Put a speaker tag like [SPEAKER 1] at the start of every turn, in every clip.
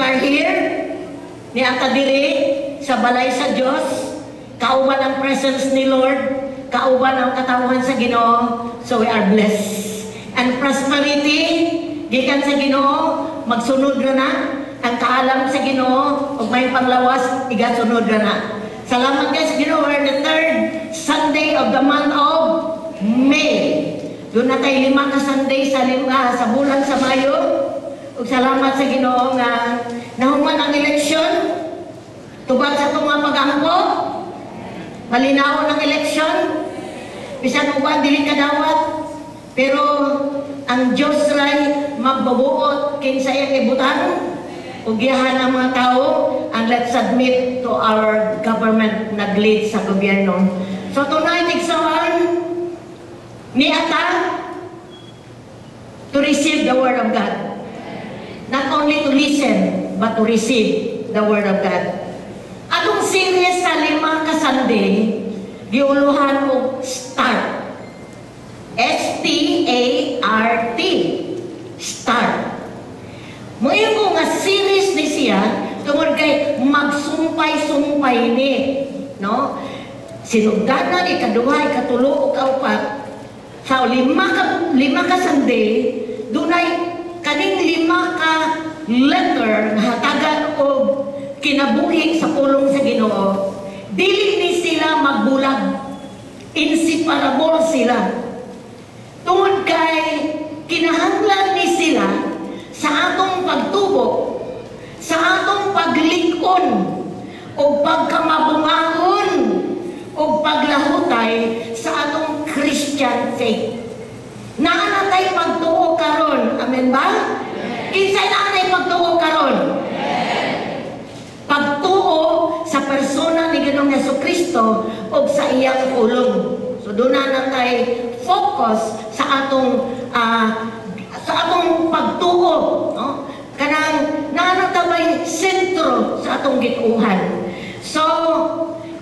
[SPEAKER 1] are here, ni ata diri sa balay sa Dios, kauban ang presence ni Lord, kauban ang katawhan sa Ginoo, so we are blessed. And prosperity, gikan sa Ginoo, magsunod ra na, ang kaalam sa Ginoo, ug may panglawas, igasunod ra na. Salamat guys, Ginoo, we're the 3rd Sunday of the month of May. Doon na tayo 5 ka Sunday sa bulan sa Mayo. Ug salamat sa Ginoo nga nahuman ang eleksyon. Tubag sa itong mga pag-ampo, malinaw ang eleksyon. Bisan uban dili kadawat, pero ang Diyos ray magbabuot kinsa iyang ibutan ug giyahan ang mga tao, and let's submit to our government nag-lead sa gobyerno. So tonight igsoon ni ata to receive the word of God. Not only to listen, but to receive the word of God. Atong series sa 5 ka Sunday, giuluhan og START. S-T-A-R-T. START. Moyo ko nga series ni siya, tungod kay magsumpay-sumpay ni. No? Sinugdanan, ikaduha, ikatulo, ikaupat. Sa 5 ka Sunday, dunay kaning 5 ka letter nga hatagan og kinabuhi sa pulong sa Ginoo. Dili ni sila magbulag, inseparable sila. Tungod kay kinahanglan ni sila sa atong pagtubo, sa atong paglikon o pagkamabungahon o paglahutay sa atong Christian faith. Naanatay pagtuo karon, amen ba? Kinsay naanay pagtuo karon? Pagtuo sa persona ni Ginoong Jesucristo o sa iyang pulong. So doon na tayo focus sa atong pagtuo, no? Kanang naanatabay sentro sa atong gikuhan. So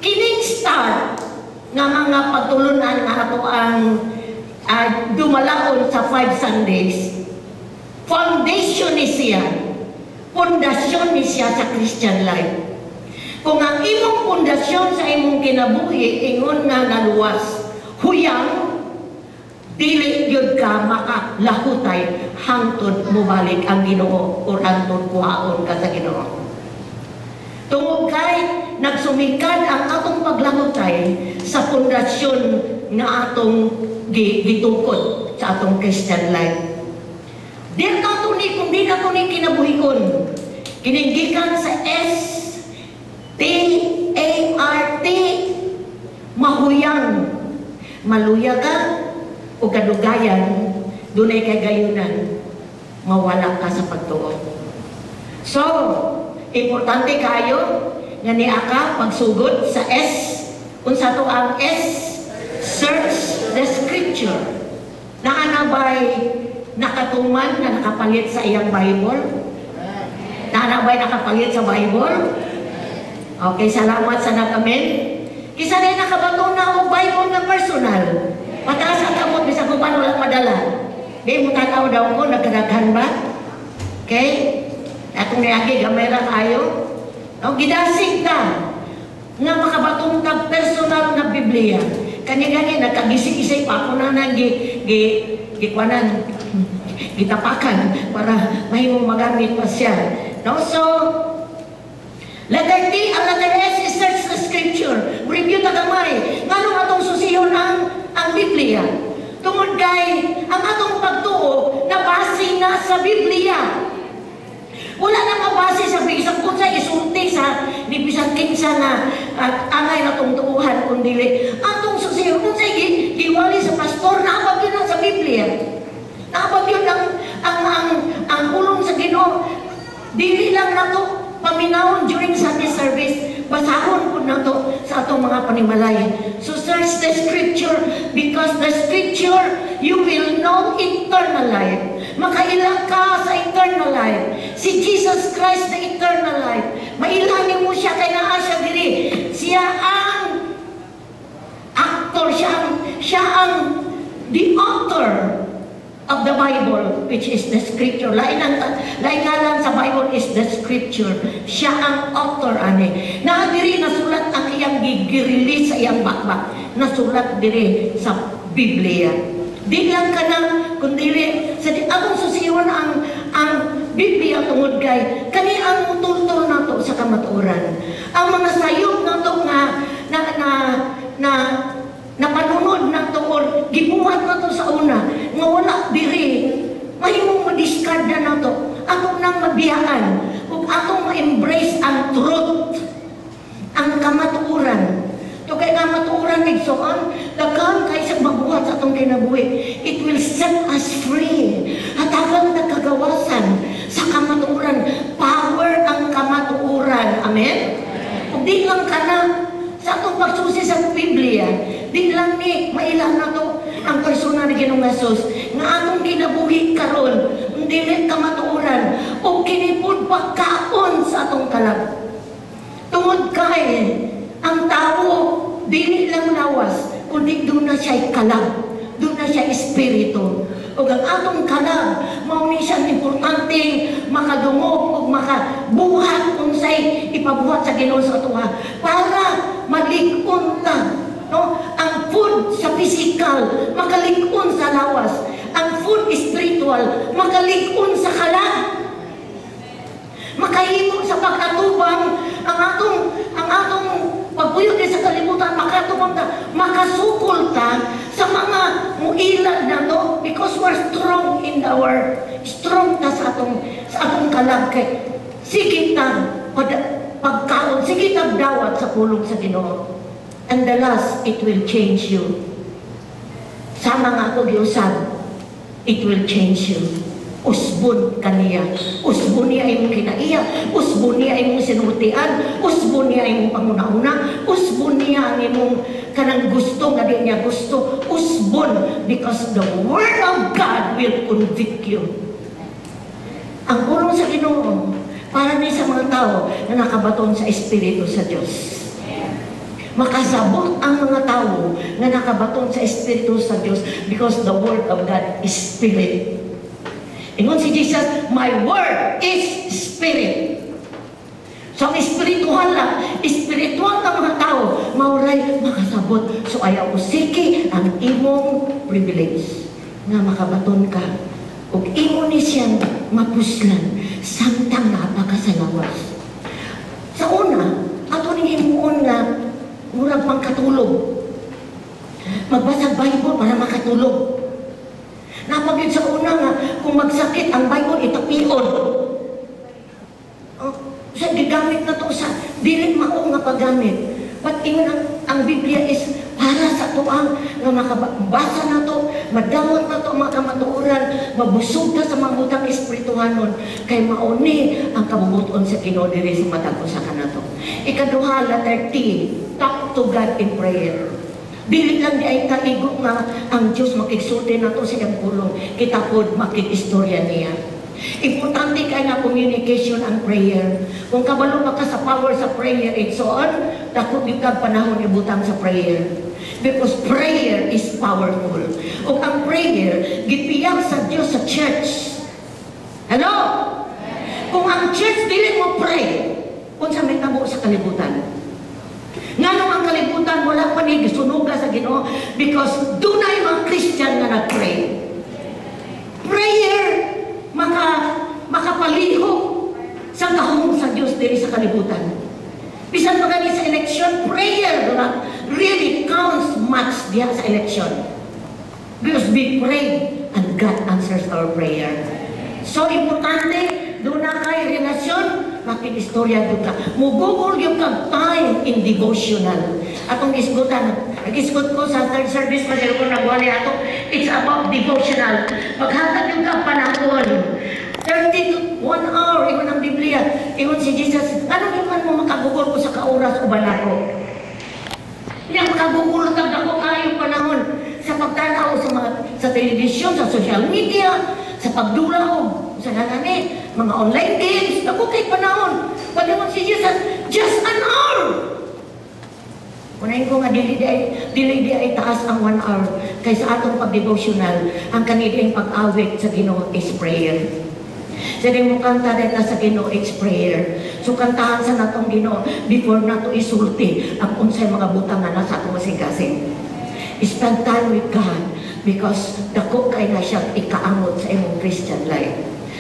[SPEAKER 1] kining start nga mga pagtulunan nga ato ang dumalaon sa 5 Sundays, foundation ni siya, pundasyon ni siya sa Christian life. Kung ang imong pundasyon sa imong kinabuhi ingon nga naluwas, huyang, dili gyud ka makalahutay hangtod mobalik ang Ginoo o hangtod kuhaon ka sa Ginoo. Tungod kay nagsumikad ang atong paglahutay sa pundasyon nga atong gitukod sa atong Christian life. Di ka tuni kung di ka tuni kinabuhikon. Kininggikan sa S-T-A-R-T, mahuyang, maluya ka o kadugayan, dunay kay gayunan, mawala ka sa pagtuo. So, importante kayo nga niaka pagsugod sa S, unsa to ang S, search the scripture. Naanabay nakatuman na nakapalit sa iyang Bible? Naanabay nakapalit sa Bible? Okay, salamat sa nag-amen. Kisa rin nakabato na o Bible na personal. Pataas ang kamot, bisa ko paano lang madala. Di mo tanaw daw ko, nagkadaghan ba? Okay? Atong niyagi, gamera tayo. O, gidasig ka nga makabatong tag personal na Biblia. Kani-gani, nagkagisig-isay pa ako na gikwanan, gitapakan para mahimong magamit pa siya. No? So, letter D, ang letter S is search the scripture. Review tagamay. Ngano atong susiyon ang Biblia? Tungod kay ang atong pagtuo na base na sa Biblia. Wala na mabase sa bisang kung sa isulti sa di bisang kinsa na angay na tong tuuhan kundili. Atong susiyon kung sa giwali sa pastor, naabag yun sa Biblia. Naabag yun ang pulong sa Ginoo. Dili lang na to paminawon during Sunday service, basahon po na to sa atong mga panimalay. So search the scripture, because the scripture, you will know eternal life. Makailang ka sa eternal life. Si Jesus Christ, the eternal life. Mailangin mo siya, kaya naa siya diri. Siya ang actor, siya ang the author of the Bible, which is the scripture. Lain nga lang sa Bible is the scripture. Siya ang author, ani. Na diri nasulat ang iyang gigirili sa iyang bakbak. Nasulat diri sa Biblia. Di lang ka na, kundi sa atong susiyon ang Biblia tungod kay kani ang mutultol nato sa kamatuoran. Ang mga sayop nato na panunod nato or gibuhat nato sa una nga wala diri mahimong ma-discard na nato ato nang mabiyaan ug atong ma-embrace ang truth, ang kamatuoran. To kay kamatuoran igsoon daghan kay sa mabuhat sa atong kinabuhi. It will set us free. Hatagang nagkagawasan sa kamatuoran. Power ang kamatuoran. Amen? Ug di lang kana sa atong pagsusi sa Biblia, di lang ni mailan na to ang persona ni Ginoong Hesus nga atong ginabuhi karon, dili kamatuoran o kinipod pagkaon sa atong kalag. Tungod kay ang tao dili lang lawas, kundi doon na siya'y kalag, doon na siya espiritu. O ang atong kalag, mao ni siya importanteng makadungog o makabuhat kung sa'y ipabuhat sa Ginoo sa atuha para malikon ta. No? Ang food sa physical, makalikon sa lawas. Ang food spiritual, makalikon sa kalag. Makahimo sa pagkatubang ang atong pagpuyog sa kalibutan, makatubang ta, makasukol ta sa mga muilag na to because we're strong in strong ta sa atong kalag kay sige ta pagkaon, sige ta dawat sa pulong sa Ginoo. And the last, it will change you. Sama nga ito giusab, it will change you. Usbon kaniya. Usbon niya ay mong kinaiya. Usbon niya ay mong sinutian. Usbon niya ay mong panguna-una. Usbon niya ang imong kanang gusto nga di niya gusto. Usbon because the Word of God will convict you. Ang pulong sa Ginoo para ni sa mga tao na nakabaton sa Espiritu sa Diyos. Makasabot ang mga tao na nakabaton sa Espiritu sa Diyos because the Word of God is Spirit. Ingon si Jesus, my word is spirit. So ang espiritual lang, espiritual na mga tao, mauray makasabot. So ayaw usiki ang imong privilege na makabaton ka. Ug imo ni siyang mapuslan, samtang napakasalawas. Sa una, ato ning himuon nga, murag pangkatulog. Magbasa Bible para makatulog. Napagid sa una nga, kung magsakit ang Bible, itapion. Sa gigamit na to sa dili mao nga paggamit. But ingon ang Biblia is para sa tuang nga makabasa na to, madawat na to, makamatuoran, mabusog ka sa mga butang espirituhanon, kay mauni ang kabubuton sa Ginoo diri sa matag usa ka nato. Ikaduha, letter T, talk to God in prayer. Dili lang di ay kaigo nga ang Diyos makigsulti na to sa iyang pulong. Kita po makikistorya niya. Importante kay nga communication ang prayer. Kung kabalo pa ka sa power sa prayer, it's on, dako bigag panahon ibutang sa prayer. Because prayer is powerful. O ang prayer, gipiyak sa Diyos sa church. Hello? Kung ang church dili mo pray, kung sa may tabo sa kalibutan. Nga nung ang kalibutan, wala pa ni gisunuga sa Ginoo because dunay mga Christian na nag-pray. Prayer, makapaliho sa kahong sa Diyos diri sa kalibutan. Bisan pa gani sa election, prayer really counts much diha sa election. Because we pray and God answers our prayer. So, importante, doon na kay relasyon, makikistorya doon ka. Mugugol yung ka time in devotional. Atong isgutan, nag-isgut ko sa third service, kasi ko nagwali ato, it's about devotional. Paghatag yung ka panahon, 30 to 1 hour, iwan ang Biblia. Iwan si Jesus, anong iwan mo makagugol ko sa kauras o banako? Hindi makagugol ka ako kayong panahon sa pagtanaw sa telebisyon, sa social media, sa pagdulaw, sa nanani, mga online games, ako kay panahon. Pagdaman si Jesus, just an hour. Unahin ko nga, dili di ay taas ang 1 hour. Kaysa atong pag-devotional, ang kaniding pag-awit sa Ginoo is prayer. Sa mo kanta dito sa Ginoo is prayer. So kantahan sa natong Ginoo before nato isulti ang unsay mga butang na nasa atong masing-kasing. Spend time with God because dako kay na siya ikaamot sa imong Christian life.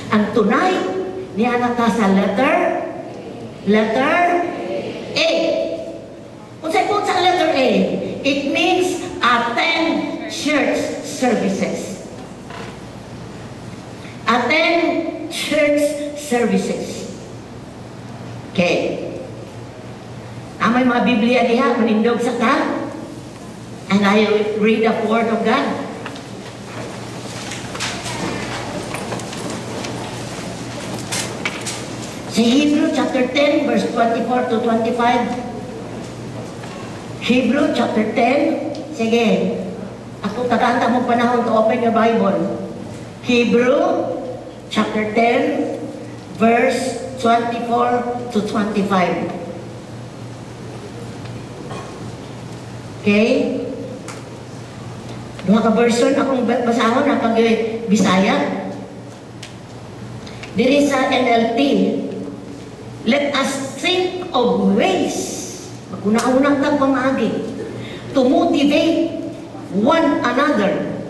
[SPEAKER 1] And tonight, niya na ta sa letter A. Unsay po sa letter A? It means attend church services. Attend church services. Okay. Amay mga Biblia diha, manindog sa ka. And I read the Word of God. Sa Hebrew chapter 10, verse 24 to 25. Hebrew chapter 10. Sige. Ako tagaanta mo panahon to open your Bible. Hebrew chapter 10, verse 24 to 25. Okay? Mga ka-version akong basahon na pag-Bisaya. Diri sa NLT, let us think of ways, maguna-unang tagpamagi, to motivate one another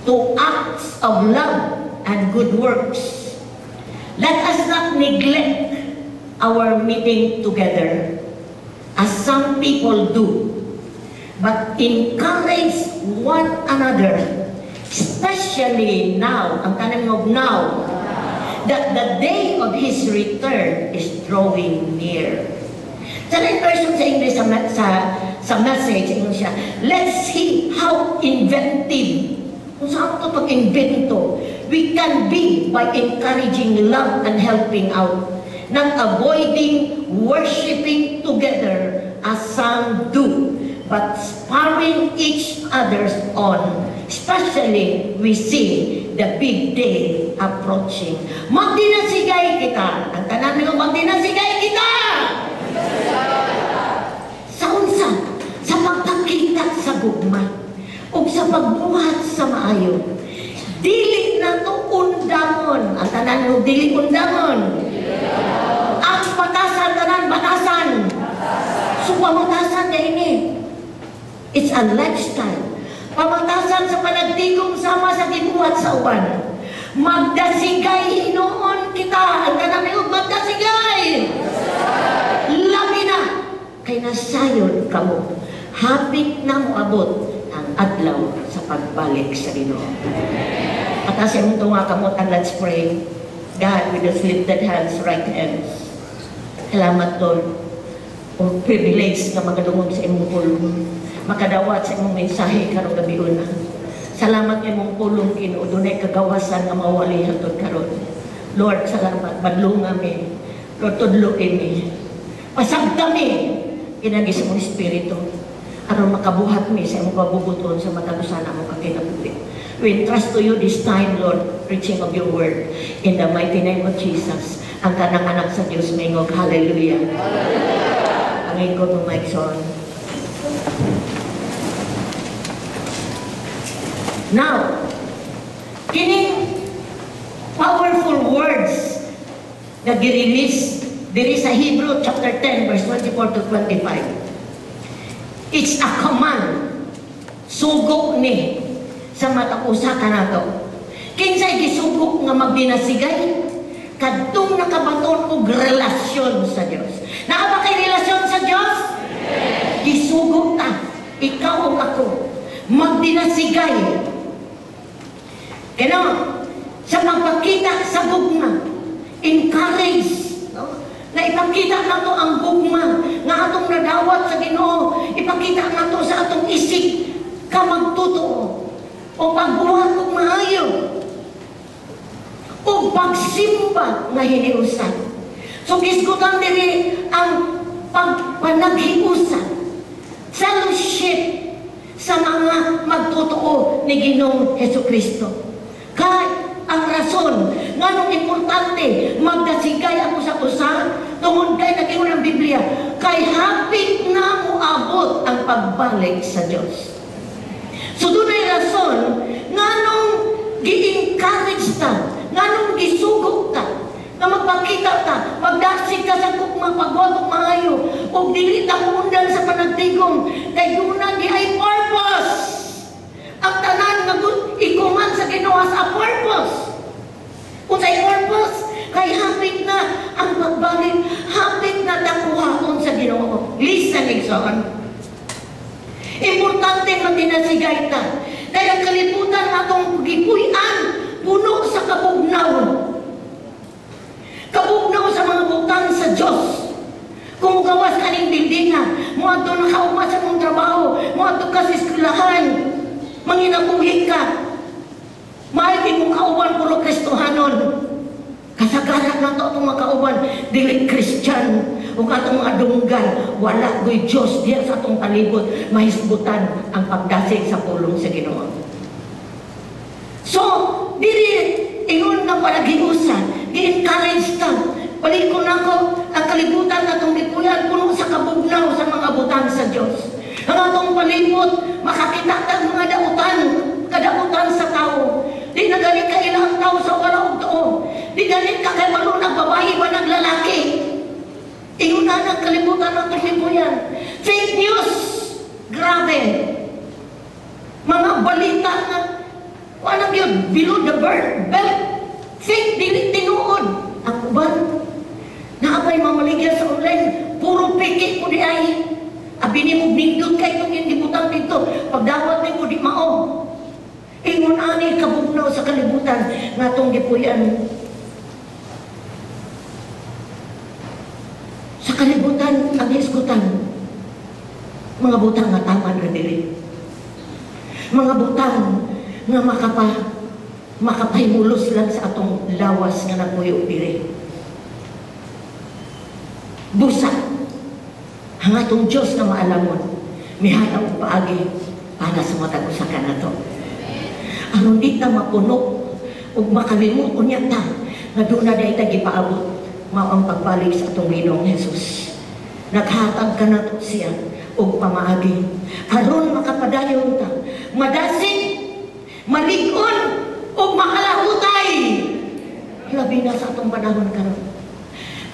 [SPEAKER 1] to acts of love and good works. Let us not neglect our meeting together, as some people do, but encourage one another, especially now, ang tanong of now, that the day of His return is drawing near. Sa version sa English, sa message, siya, let's see how inventive, kung saan ito pag-invento, we can be by encouraging love and helping out, not avoiding worshiping together as some do, but spurring each other on, especially we see the big day approaching. Magdinasigay kita. Ang tanan nyo, magdinasigay kita! Sa unsa, sa pagpakita sa gugma, o sa pagbuhat sa maayo. Dili na to undamon. Ang tanan nyo, dili undamon. Ang batasan, tanan, batasan. So, pamatasan na ini. It's a lifestyle. Pamatasan sa panagtigong sama sa gibuhat sa uban. Magdasigay hinoon kita. Ang kanami o magdasigay. Labi na. Kay nasayon ka mo. Hapit na mo abot ang adlaw sa pagbalik sa Ginoo. At as yung tunga kamot and let's pray. God, with those lifted hands, right hands. Salamat, Lord. O privilege na magadungog sa imong pulong. Makadawat sa imong mensahe karong gabi una. Salamat kay imong pulong Ginoo, dunay kagawasan nga mawali hangtod karon. Lord, salamat badlong kami. Lord, tudloin mi. Pasagda mi kinagi sa imong espiritu aron makabuhat mi sa imong pabubuton sa matagusan among kakinabuhi. We entrust to you this time, Lord, preaching of your word in the mighty name of Jesus. Ang kanang anak sa Dios mingog. Hallelujah. Angin ko itong mic son. Now, kining powerful words na gi-release diri sa Hebrew chapter 10 verse 24 to 25. It's a command. Sugo ni sa matakusa ka nato. Kinsay gisugok nga magbinasigay kadtong nakabaton og relasyon sa Dios. Naa ba kay relasyon sa Dios? Gisugok ta, ikaw o ako, magdinasigay. Kano, sa magpakita sa gugma, encourage, no? Na ipakita nato ang gugma, nga atong nadawat sa Ginoo, ipakita nato sa atong isig, ka magtotoo, o pagbuhat og maayo, o pagsimba nga hiniusan. So gisgutan diri ang pagpanaghiusan, fellowship sa mga magtotoo ni Ginoong Hesukristo. Kaya ang rason nga nung importante magdasigay ako sa usa Tungod kay nagingon ang Biblia, kay hapit na moabot ang pagbalik sa Dios. So dunay rason nganong gi-encourage ta, nganong gisugod ta, na magpakita ta, magdaksig ka sa kukma, pagwagok maayo, o dili ta mundan sa panagtigom, kay doon di ay purpose. Ang tanan nga ikuman sa Ginoo sa purpose. Kung sa'y purpose, kay hapit na ang pagbalik, hapit na dakuhaon sa Ginoo. Listen, igsoon. Importante matinasigay ta. Kaya ang kalibutan natong gipuy-an, puno sa kabugnaw. Kabugnaw sa mga butang sa Diyos. Kung gawas ka ning bildingan, mo ato nakauma sa mong trabaho, mo ato ka sa eskwelahan, manginabuhi ka, maigi mong kauban puro Kristohanon. Kasagaran na ito itong mga kauban, dili Christian, o katong mga dunggan, wala ko'y Diyos diya sa itong palibot, mahisbutan ang pagdasig sa pulong sa Ginoo. So, dili, ingon na palagiusan, i-encourage ka, palikon ako, ang kalibutan na itong lipuyan, puno sa kabugnaw sa mga butang sa Diyos. Ang atong palibot, makakita ng mga dautan, kadautan sa tao. Di na galit ka ilang tao sa walang tao. Di galit ka kay malo nagbabayi ba ng lalaki. Iunan ang kalibutan ng tulipuyan. Fake news. Grabe. Mga balita na walang yun, below the belt. Fake, dili tinuod. Ang uban, naapay mamaligyan sa online, puro piki ko di ay. Abini mo nindot kay itong hindi butang dito. Pagdawat ni mo di mao. Ingon ani kabugnaw sa kalibutan nga itong gipuyan. Sa kalibutan ang hisgutan. Mga butang nga taman ra diri. Mga butang nga makapahimulos lang sa atong lawas nga napuyo diri. Busa. Ang atong Diyos na maalamon, mihanaw paagi para sa matag usa ka nato. Ang hindi ta mapuno o makalimot unya ta nga doon na dahi ta gipaabot mao ang pagbalik sa atong Ginoong Hesus. Naghatag ka na to siya o pamaagi. Aron makapadayon ta, madasig, malig-on o makalahutay. Labi na sa atong panahon karon.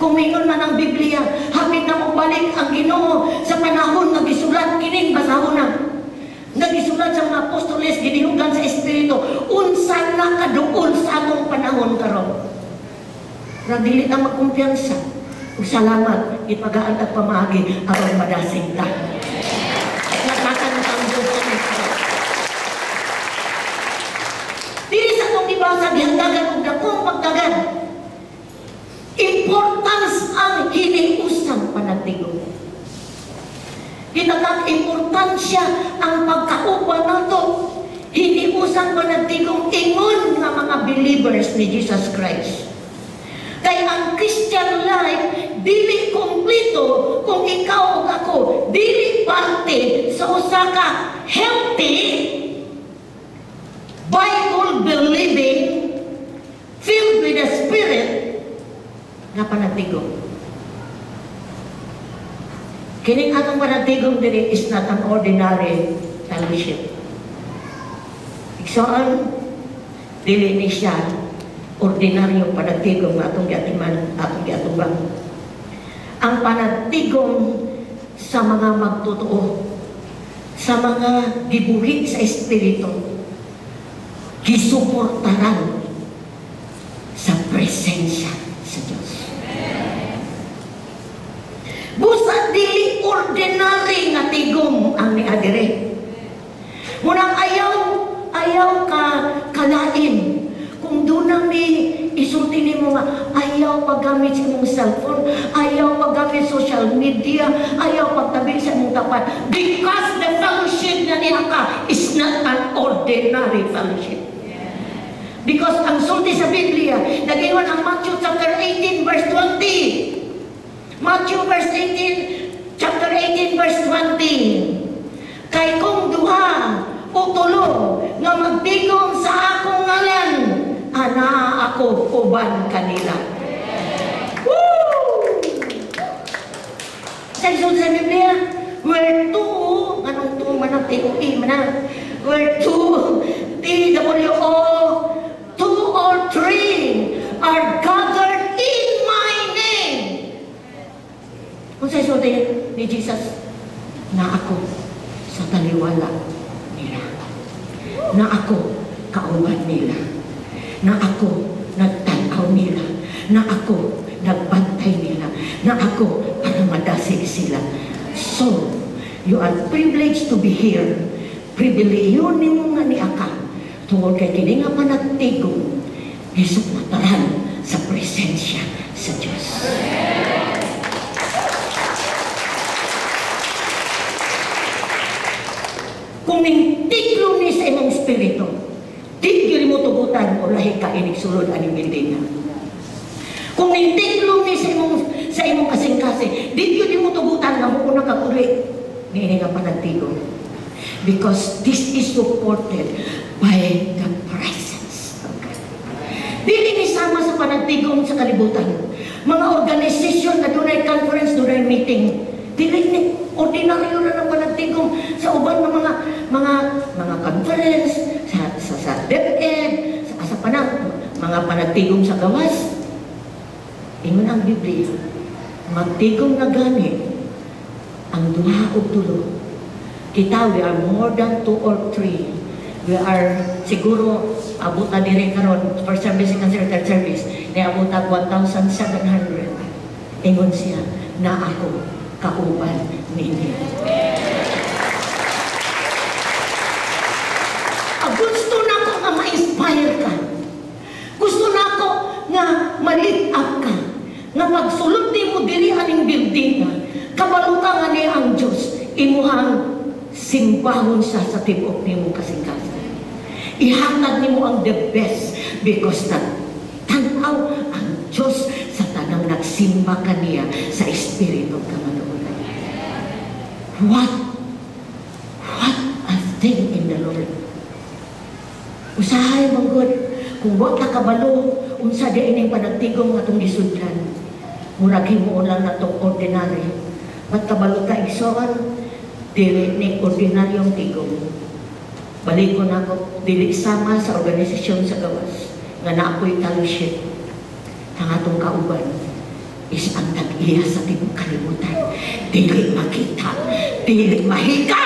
[SPEAKER 1] Kung mingon man ang Biblia, hapit na magbalik ang Ginoo sa panahon nga gisulat kining basahon na. Nagisulat sa mga apostoles, ginihugan sa Espiritu, unsa na kaduol sa atong panahon karon. Dili na magkumpiyansa. Ug salamat, ipagaan at pamaagi aron madasig ta. Nakakantang Diyos sa Kristo. Dili sa itong ibasa, gihandagan og dakong pagdagan. Importance ang hiniusang panagtigong. Kinatang importansya ang pagkauban nato. Hindi usang panagtigong ingon nga mga believers ni Jesus Christ. Kaya ang Christian life, dili kompleto kung ikaw o ako, dili parte sa usa ka healthy, Bible-believing, filled with the Spirit, nga panagtigong. Kining atong panagtigong diri is not an ordinary fellowship. Igsoon, dili ni siya ordinaryong panagtigong nga atong giatiman, atong giatubang. Ang panagtigong sa mga magtotoo, sa mga gibuhit sa Espiritu, gisuportaran sa presensya sa Diyos. Busa dili ordinary nga tigom ang niadire. Munang ayaw ka kalain. Kung doon na may isulti ni mo nga, ayaw paggamit sa mong cellphone, ayaw paggamit social media, ayaw pagtabi sa mong tapat. Because the fellowship na niya ka is not an ordinary fellowship. Because ang sulti sa Biblia, nag-iwan ang Matthew chapter 18 verse 20. Matthew verse 18, chapter 18 verse 20. Kay kung duha o tulo nga magtigom sa akong ngalan, ana ako uban kanila. Woo! na. Where two, TWO, two or three are gathered in my name. Kung sa'yo sulti ni Jesus, na ako sa taliwala nila. Na ako kauban nila. Na ako nagtanaw nila. Na ako nagbantay nila. Na ako para madasig sila. So, you are privileged to be here. Pribileyo ni mo nga ni Aka. Tungkol kay kini nga panagtigong isip na taran sa presensya sa Diyos. Kung nintiglo ni sa imong espiritu, tigil mo tugutan o lahi ka inig-sulod aning bildingan. Kung nintiglo ni sa imong kasing-kasing, tigil mo tugutan na mo unang kakuli. Ngayon nga panagtigong. Because this is supported by the presence of God. Dili ni sama sa panagtigong sa kalibutan. Mga organisasyon na doon ay conference, doon ay meeting. Dili ni ordinaryo na ng panagtigong sa uban ng mga conference, sa DepEd, sa mga panagtigong sa gawas. Ingon ang Biblia, magtigong na gani ang duha o tulo. Kita, we are more than 2 or 3. We are, siguro, abot na dire karon first service and third service, na abot na 1,700. Ingon siya, na ako, kauban ninyo. Gusto na ko nga ma-inspire ka. Gusto na ko nga ma-lift up ka. Nga magsulod ni mo diri aning building na, kabalutan nga niya ang Diyos, imuhang simbahon sa tibok ni mo kasing-kasing. Ihatag ni mo ang the best because tanaw ang Diyos sa tanang nagsimba kaniya sa Espiritu kamanuunan. What a thing in the Lord. Usahay mong God, kung wag na kabalo, unsa di ining panagtigong atong gisudlan. Murag himuon lang na itong ordinary. Mat kabalo ka igsoon, dili ni ordinaryong tigong. Balik ko na ako, dili sama sa organisasyon sa gawas, nga na ako'y fellowship. Ang atong kauban is ang tag-iya sa tibong kalimutan. Dili makita, dili mahika,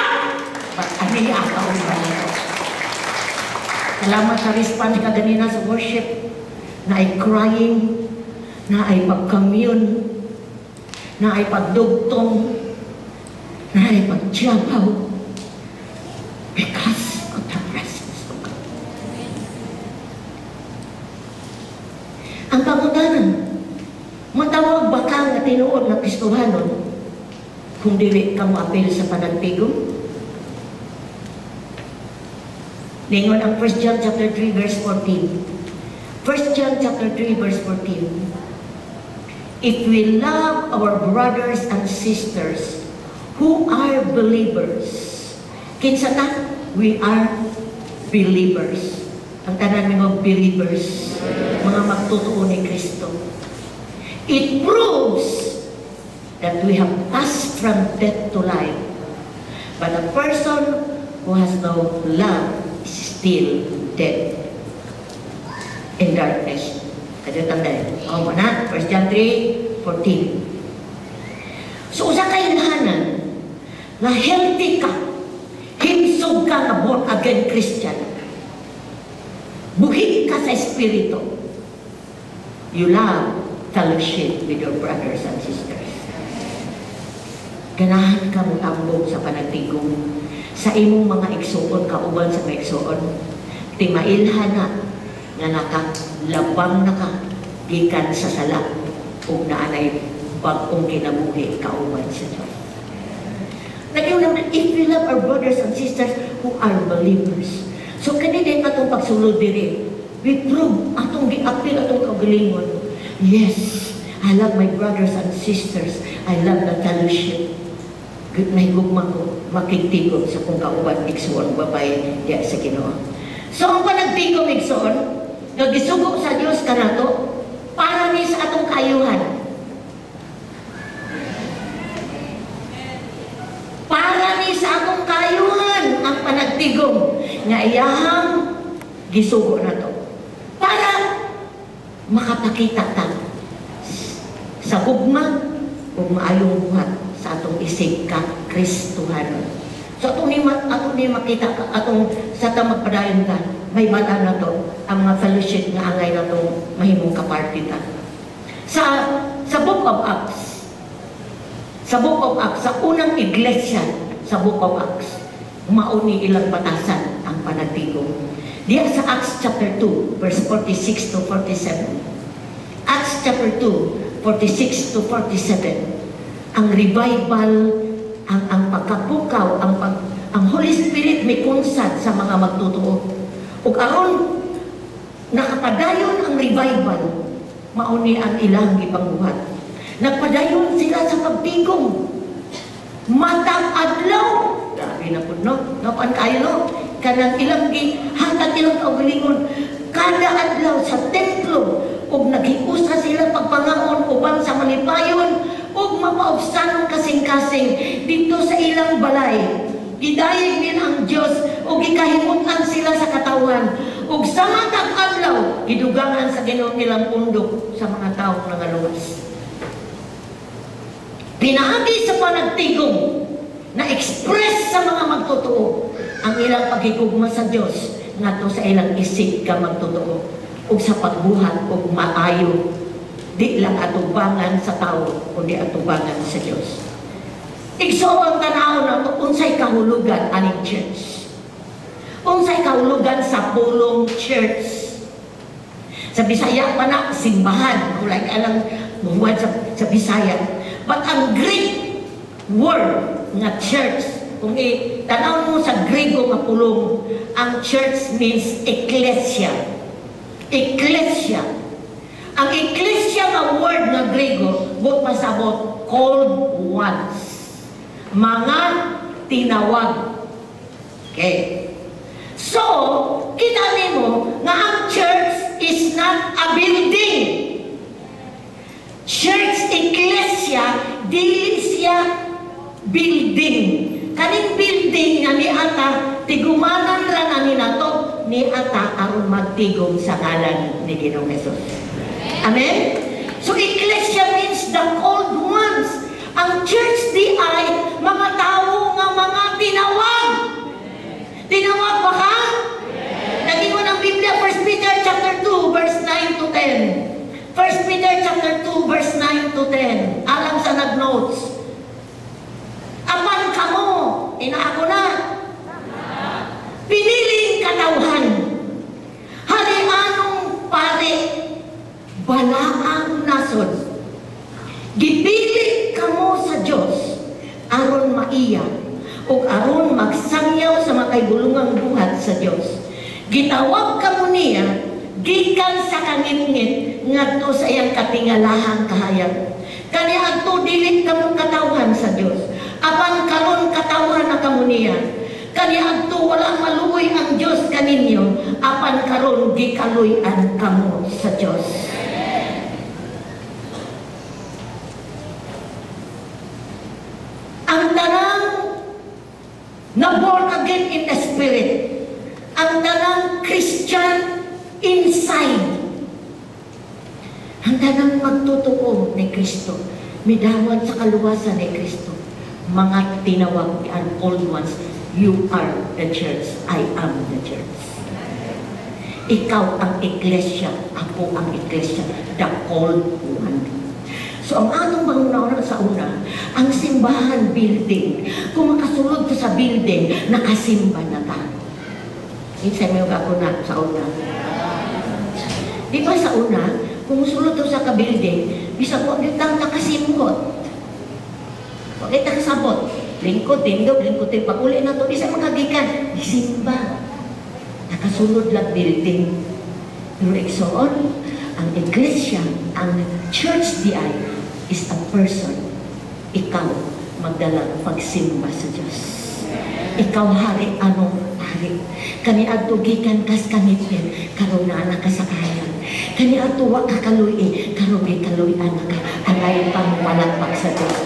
[SPEAKER 1] but aniya kauban ito. Salamat sa response ka ganina sa worship, na ay crying, na ay pag-commune, na ay pagdugtong, na ay pagtiyabaw, because of the presence of God. Ang pangutanan, matawag ba ka nga tinuod na Kristohanon kung dili ka mo apel sa panagtigong? Ningon ang 1 John chapter 3 verse 14. 1 John chapter 3 verse 14. If we love our brothers and sisters who are believers, kinsa ta? We are believers. Ang tanan mga believers, mga magtotoo ni Kristo. It proves that we have passed from death to life. But a person who has no love is still dead in darkness. Kadyo tanda. O mana, 1 John 3:14. So, usa kay lahanan na healthy ka, himsog ka na born again Christian, buhig ka sa Espiritu, you love fellowship with your brothers and sisters. Ganahan ka mo tambong sa panagtigong sa imong mga igsuon, kauban sa mga igsuon, timailhan na nga nakalabang na ka gikan sa sala ug naanay bag-ong kinabuhi kauban sa Diyos. If we love our brothers and sisters who are believers, so kanina atong pagsulod diri, we prove atong giapil atong kaugalingon. Yes, I love my brothers and sisters. I love the fellowship. Nahigugma ko, makigtigog sa kung kauban igsuon, babae diya sa Ginoo. So ang panagtigog igsuon, nagisugo sa Dios kanato para ni sa atong kayuhan. Para ni sa atong kayuhan ang panagtigog nga iyahang gisugo na to para makapakita ta sa gugma o maayong buhat sa atong isig ka Kristuhanon. So atong ni makita ka atong sa ta magpadayon ka may bata na to ang mga fellowship nga angay na to mahimong kaparty ta sa Book of Acts. Sa Book of Acts, sa unang iglesia sa Book of Acts, mauni ilang batasan ang panagtigong. Diya sa Acts chapter 2 verse 46 to 47. Acts chapter 2 46 to 47. Ang revival, ang pagkapukaw, ang Holy Spirit may kunsad sa mga magtutuo. Ug aron nakapadayon ang revival, mauni ang ilang gipangbuhat. Nagpadayon sila sa pagtigong. Matang adlaw. Grabe na po, no? Napan kayo, no? Kanang ilang hatag ilang kaugalingon. Kada adlaw sa templo. Ug naghiusa sila pagpangaon uban sa malipayon. Ug mapaubsanon kasing-kasing dito sa ilang balay. Gidayeg din ang Diyos. Ug gikahimutan sila sa katawan. Ug sa matag adlaw, gidugangan sa Ginoo nilang pundok sa mga taong nangaluwas. Pinaagi sa panagtigong na express sa mga magtotoo ang ilang pagigugma sa Diyos ngadto sa ilang isig ka magtotoo ug sa pagbuhat ug maayo di lang atubangan sa tao kundi atubangan sa Diyos. Igsuon ang tanaw na unsay kahulugan aning church. Unsay kahulugan sa pulong church. Sa Bisaya pa na simbahan, wala alang buwan sa Bisaya. But ang Greek word nga church, kung tanaw mo sa Grego nga pulong, ang church means ecclesia. Ecclesia. Ang ecclesia nga word nga Grego, but pasabot, called ones. Mga tinawag. Okay. So, kita nimo nga ang church is not a building. Church ecclesia dili siya building. Kaning building nga ni ata tigumanan ra na ni nato ni ata aron magtigom sa ngalan ni Ginoong Hesus. Amen. So ecclesia means the called ones. Ang church di ay mga tao nga mga tinawag. Tinawag ba ka? Nagingon ang Biblia 1 Peter chapter 2 verse 9 to 10. 1 Peter chapter 2 verse 9 to 10. Alam sa nag-notes. Apan kamo, inaako na. Piniling katawhan. Harianong pare, balaang nasod. Gipili kamo sa Diyos aron maiya ug aron magsangyaw sa makaigulungang buhat sa Diyos. Gitawag kamo niya gikan sa kangitngit ngadto sa iyang katingalahang kahayag. Kani adto dili kamo katawhan sa Dios. Apan karon katawhan na kamo niya. Kani adto wala maluoy ang Dios kaninyo. Apan karon gikaluy-an kamo sa Dios. Ang tanang na born again in the Spirit, ang tanang Christian inside, ang tanang magtotoo ni Kristo, midawat sa kaluwasan ni Kristo, mga tinawag and called ones. You are the church, I am the church. Ikaw ang iglesia, ako ang iglesia, the called one. So ang atong bangunaw sa una, ang simbahan building. Kung makasulod ka sa building, nakasimba na ka. Insay may ako na sa una. Di ba sa una, kung sulod ka sa ka-building, bisa ko ang litang nakasimbot. Huwag kita kasabot. Lingkod, lingkod, pag-uli na ito, bisa makagikan. Isimba. Nakasulod lang building. Pero iksoon, ang iglesia, ang church di ay, is a person. Ikaw magdalang pagsimba sa Diyos. Ikaw hari, anong hari? Kani adto gikan kas kanitin, karon na anak ka sa kahayag. Kani adto wa ka kaluy, karon gikaluy anak ka. Alay pang malagpag sa Diyos.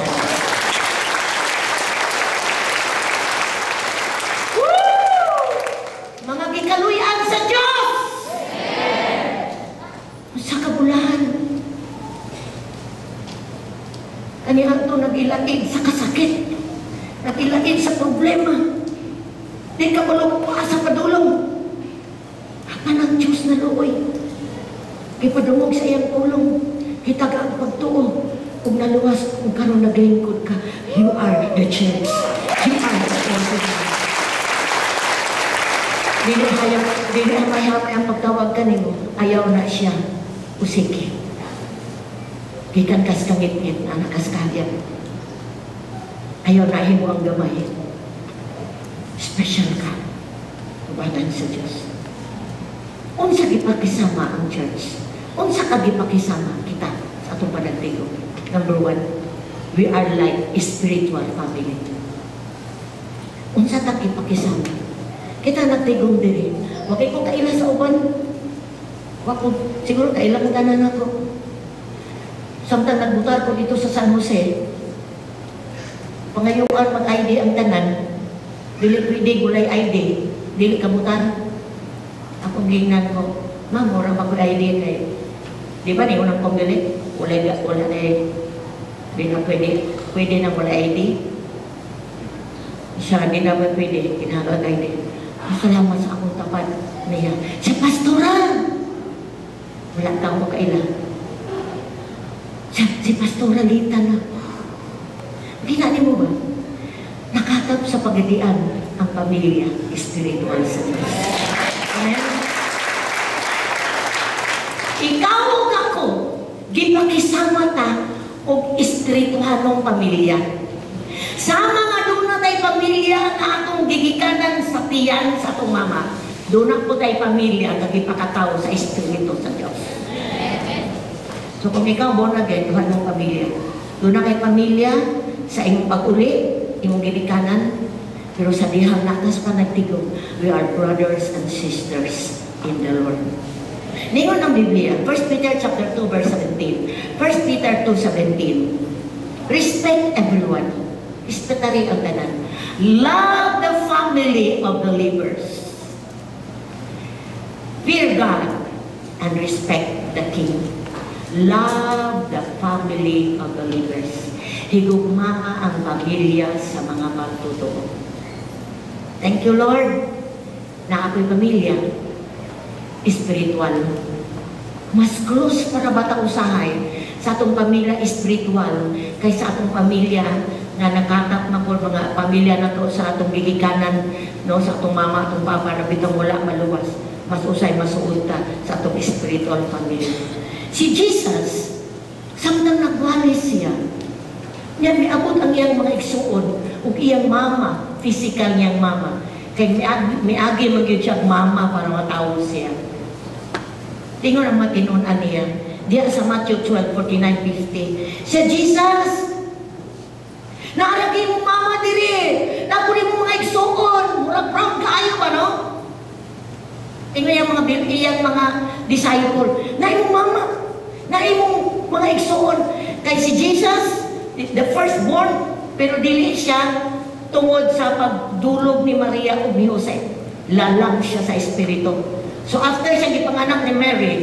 [SPEAKER 1] Mga Kanilang ito nag-ilaid sa kasakit. Nag-ilaid sa problema. Di ka balong pa sa padulong. Apa ng Diyos na luoy. Ipadungog sa iyang tulong. Kitaga ang pagtuo. Kung naluwas, kung karoon naglingkod ka, you are the church. You are the church. Dili hamay-hamay ang pagtawag ka nimo. Ayaw na siya. Usiki. Gikan kas kangit-ngit na nakas kagyan. Ayaw na himo ang gamay. Special ka. Tubatan sa Diyos. Unsa gipakisama ang church? Unsa ka gipakisama kita sa atong panagtigo? Number 1, we are like a spiritual family. Unsa ta gipakisama? Kita nagtigong diri. Wa kay ko kaila sa uban. Wa ko siguro kaila mo tanan ako. Samtang nagbutar ko dito sa San Jose, pangayuan mag-ID ang tanan, dili pwede gulay ID, dili kabutan. Akong gingnan ko, ma'am, mura mag-ID kay, di ba ni unang kong dili? Wala di na pwede na wala ID. Siya, di na ba pwede, ginagawa ID. Salamat sa akong tapat niya. Si Pastora! Wala ka ako kaila. Si Pastora Lita na. Ginani mo ba? Nakatap sa pagadian ang pamilya espiritual sa Diyos. Amen? Ikaw o ako, gipakisama ta o espiritualong pamilya. Sa mga doon na tayo pamilya na atong gigikanan sa tiyan sa atong mama, doon na po tayo pamilya kagipakataw sa espiritu sa Diyos. So kung ikaw born again, duhan mong pamilya. Doon na kay pamilya sa imong pag-uli, imong gigikanan, pero sa dihang natas pa nagtigong, we are brothers and sisters in the Lord. Ningon ang Biblia, 1 Peter chapter 2 verse 17. 1 Peter 2:17. Respect everyone. Respetari ang tanan. Love the family of believers. Fear God and respect the King. Love the family of believers. Higugmaa ang pamilya sa mga magtotoo. Thank you, Lord, na ako'y pamilya espiritual. Mas close para bata usahay sa atong pamilya espiritual kaysa atong pamilya nga nakatap na po mga pamilya na to sa atong gigikanan, no, sa atong mama, atong papa na bitang wala maluwas. Mas usay, masuulta sa atong spiritual family. Si Jesus, samtang nagwalis siya, niya miabot ang iyang mga igsuon ug iyang mama, physical niyang mama. Kay miagi magyud siya mama para matawo siya. Tingon ang matinunan niya. Diya sa Matthew 12:49-50. Siya, Jesus, naaragi mo mama diri, napuli mo mga igsuon, murag proud kaayo ba, no? Tingnan yung mga disciple, na imong mama, na imong mga igsuon. Kay si Jesus, the firstborn, pero dili siya tungod sa pagdulog ni Maria o ni Jose. Lalang siya sa espiritu. So after siya gipanganak ni Mary,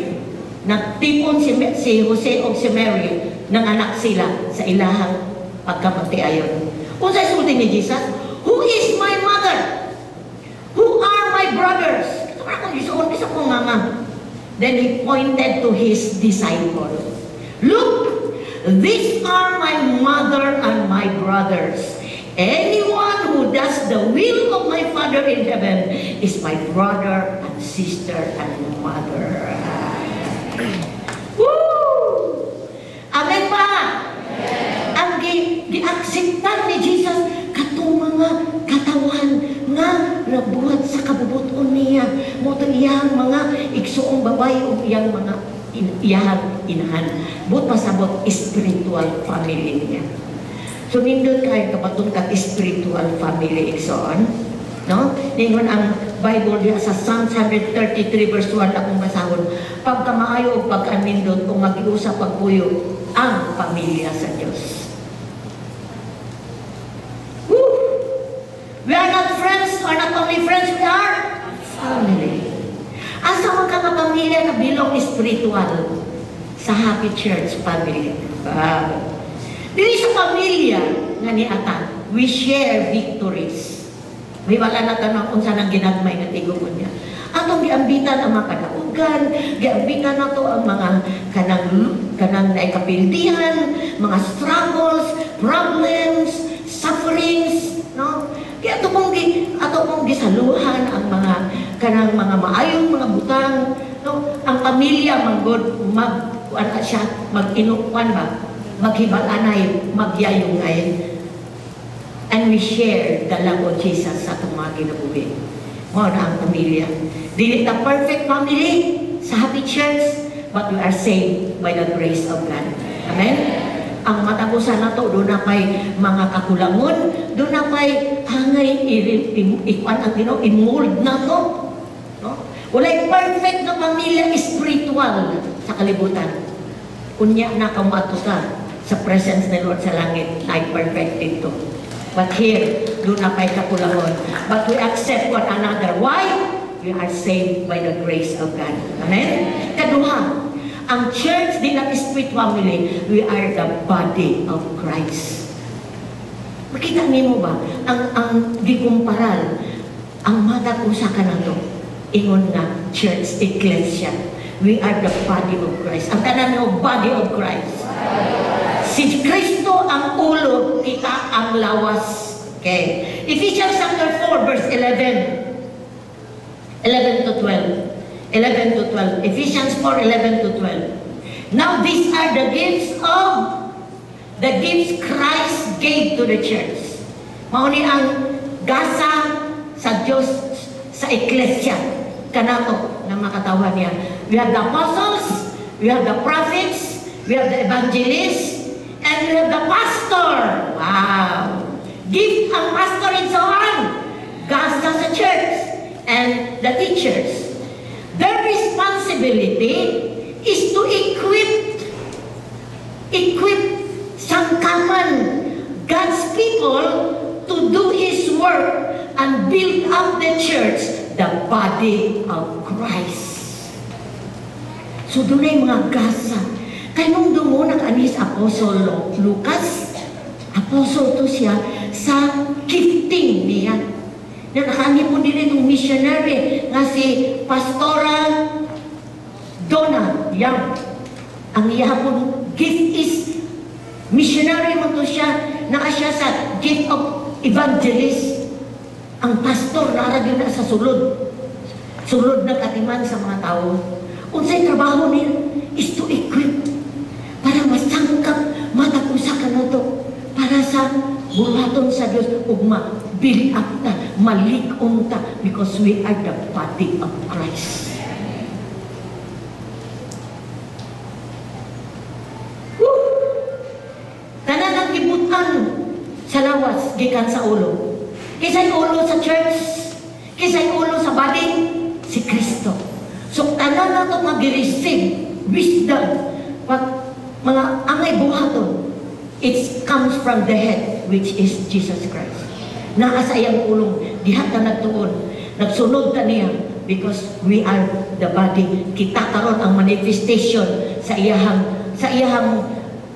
[SPEAKER 1] nagtipon si Jose o si Mary, nanganak sila sa ilahang pagkamatiayon. Kung sa isulti ni Jesus, who is my mother? Who are my brothers? Isa ko nga. Then he pointed to his disciple. Look, these are my mother and my brothers. Anyone who does the will of my Father in heaven is my brother and sister and mother. Woo! Amen ba? Ang gi-akseptan ni Jesus katong mga katawan nga nabuhat sa kabubuton niya. Moto iyang mga igsuong babae o iyang mga iyang inahan. But pasabot spiritual family niya. So nindot kayo kapatong ka-spiritual family igsoon. No? Ningon ang Bible diya sa Psalms 133 verse 1 akong basahon. Pagka maayo o pagka nindot kung mag-iusap pagpuyo ang pamilya sa Diyos. Woo! We are not friends, or not only friends, we are family. Asa man ka nga pamilya na bilong spiritual sa Happy Church family. Dili sa pamilya nga ni Atan, we share victories. May wala na tanong kung saan ang ginagmay na tigumon niya. Atong giambitan ang mga kadaugan, giambitan na to ang mga kanang naikapildihan, mga struggles, problems, sufferings, no? Kaya ato mong gisaluhan ang mga kanang mga maayong mga butang, no? Ang pamilya maghibalanay, magyayungay. And we share the love of Jesus sa itong mga ginabuhi. Mao na ang pamilya. Dili na perfect family sa Happy Church, but we are saved by the grace of God. Amen? Ang matapusan na to, doon na pa'y mga kakulangon, doon na pa'y hangay ikuan ang tino, in-mold na to. No? Wala'y perfect na pamilya spiritual sa kalibutan. Kunya na kamato ka sa presence ni Lord sa langit, ay perfected to. But here, doon na pa'y kakulangon. But we accept one another. Why? We are saved by the grace of God. Amen? Kaduha, ang church, di na spirit family, we are the body of Christ. Makita niyo ba? Ang gikumparal, ang mata kung sa ka na to, ingon nga, church, ecclesia. We are the body of Christ. Ang tanan mo, body of Christ. Si Kristo ang ulo, kita ang lawas. Okay. Ephesians chapter 4, verse 11. 11 to 12. 11 to 12. Ephesians 4, 11 to 12. Now these are the gifts Christ gave to the church. Mauni ang gasa sa Diyos sa ecclesia. Kanato na makatawan niya. We have the apostles, we have the prophets, we have the evangelists, and we have the pastor. Wow! Give ang pastor in Zohan, gasa sa church, and the teachers. Their responsibility is to equip sangkaman, God's people, to do His work and build up the church, the body of Christ. So doon ay mga gasa. Kaya nung dumo nag-anis Apostle Lucas, apostle to siya sa gifting niya. Nakakani po din itong missionary nga si Pastora Donna Young. Ang iya po gift is missionary mo to siya. Naka siya sa gift of evangelist. Ang pastor naragyo na sa sulod. Sulod na katiman sa mga tao. Unsay trabaho niya is to equip para masangkap matapusa ka na to para sa buhaton sa Diyos ug ma-build up ta, malig-on ta because we are the body of Christ. Woo! Tanan ang gibutan sa lawas gikan sa ulo. Kisay ulo sa church, kisay ulo sa body, si Kristo. So tanan na ito mag-receive wisdom, mga angay buhaton, it comes from the head, which is Jesus Christ. Nakasayang ulong, dihat na nagtuon, nagsunod ta niya, because we are the body. Kita karon ang manifestation sa iyahang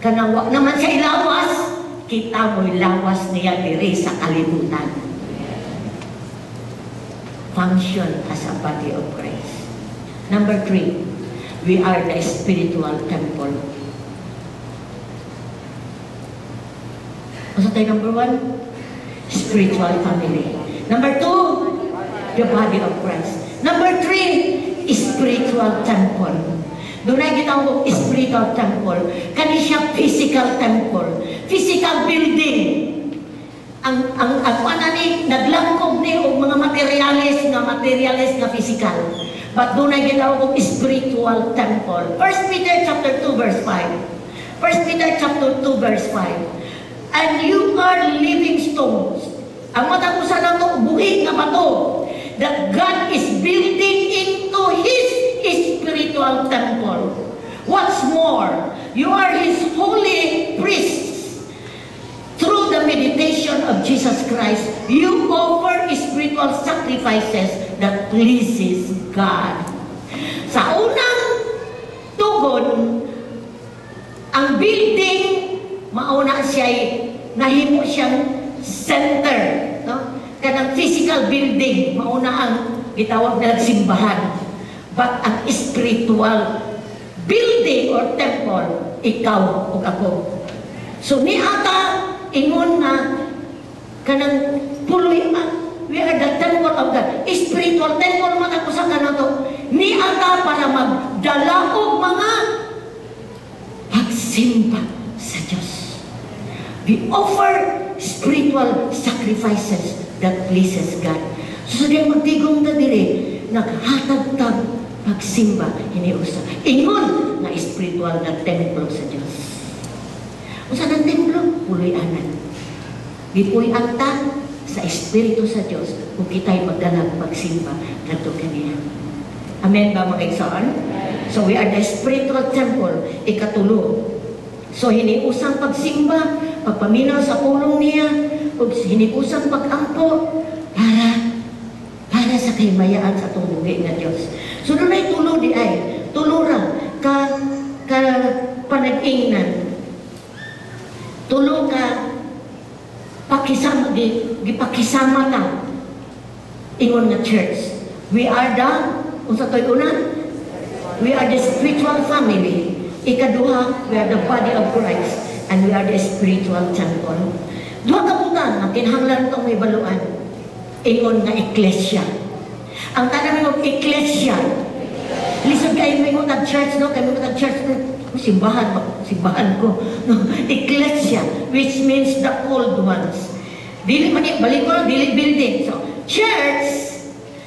[SPEAKER 1] kanawa naman sa ilawas, kita mo'y lawas niya diri sa kalibutan. Function as a body of Christ. Number 3, we are the spiritual temple. Ano tayo number 1? Spiritual family. Number 2, the body of Christ. Number 3, spiritual temple. Doon ay ginawag spiritual temple. Kani siya physical temple. Physical building. Ang ni naglangkob ni og mga materialis na physical. But doon ay ginawag spiritual temple. 1 Peter chapter 2 verse 5. 1 Peter chapter 2 verse 5. And you are living stones. Ang matapusan na ito, buhig na bato, that God is building into His spiritual temple. What's more, you are His holy priests. Through the meditation of Jesus Christ, you offer spiritual sacrifices that pleases God. Sa unang tugon, ang building mauna siya nahimo siyang center, no? Kanang physical building mauna ang gitawag na simbahan, but ang spiritual building or temple ikaw ug ako. So ni ata ingon na kanang puloy we are the temple of God, spiritual temple man ako sa kanato ni ata para magdala og mga pagsimba sa Dios. We offer spiritual sacrifices that pleases God. So sa magtigong ta dire naghatag tag pagsimba hiniusa. Ingon na spiritual na templo sa Dios. Usa ng templo puloy-anan. Gipuy-an ta sa espiritu sa Dios kung kita'y magdala pagsimba ngadto kaniya. Amen ba mga igsoon? So we are the spiritual temple, ikatulo. So hiniusang pagsimba, pagpaminaw sa pulong niya, ug hiniusang pagampo para sa kahimayaan sa atong buhi nga Dios. So dunay tulo di ay, tulo ra ka panag-ingnan. Tulo ka pakisama gipakisama ta ingon nga church. We are the unsa toy una? We are the spiritual family. Ikaduha, we are the body of Christ and we are the spiritual temple. Duha ka butan nga kinahanglan tong may baluan. Ingon nga eklesia. Ang tanang ng eklesia. Lisod kayo may mga church, no? Kayo mga church, simbahan ko. No? Eklesia, which means the old ones. Dili man balik ko, dili building. So, church,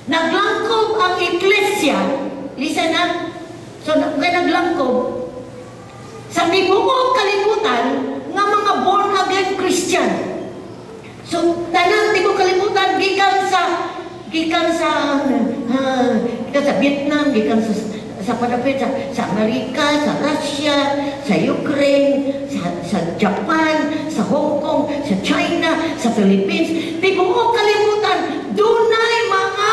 [SPEAKER 1] naglangkob ang eklesia. Listen na. So, naglangkob sa tibuok kalibutan nga mga born again Christian. So, tanang tibuok kalibutan gikan sa Vietnam, gikan sa padapit sa Amerika, sa Russia, sa Ukraine, sa Japan, sa Hong Kong, sa China, sa Philippines. Tibuok kalibutan, dunay mga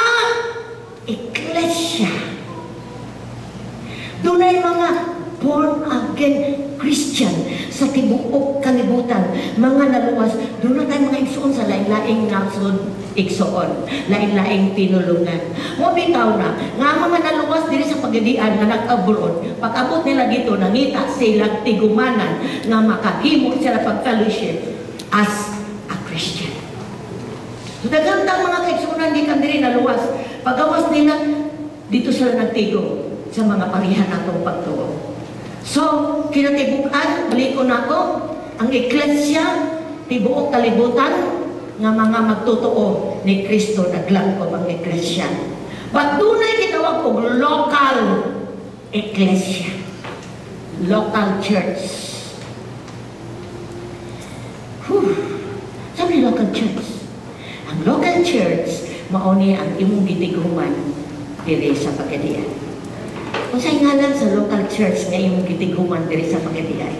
[SPEAKER 1] iglesia. Dunay mga born again Christian sa tibuok kalibutan, mga naluwas. Doon na tayo mga igsoon sa lain-laing nasod igsoon, lain-laing pinulungan. Mo bitaw na nga mga naluwas diri sa pagadian nga nag-abroad, pag-abot nila dito nangita sila tigumanan nga makahimo sila pag-fellowship as a Christian. So daghang mga kaigsuonan di kan diri naluwas, pagawas nila dito sila nagtigo sa mga parihan natong pagtuo. So, kinatibukan, baliko na ko, ang eklesia, tibuok kalibutan, nga mga magtutuo ni Kristo, naglangkob ang eklesia. But dunay gitawag og local eklesia, local church. Sabi local church. Ang local church, mauni ang imong gitiguman diri sa pagadian. Kung sa'y ngalan sa local church nga imong gitiguman diri sa pagadian,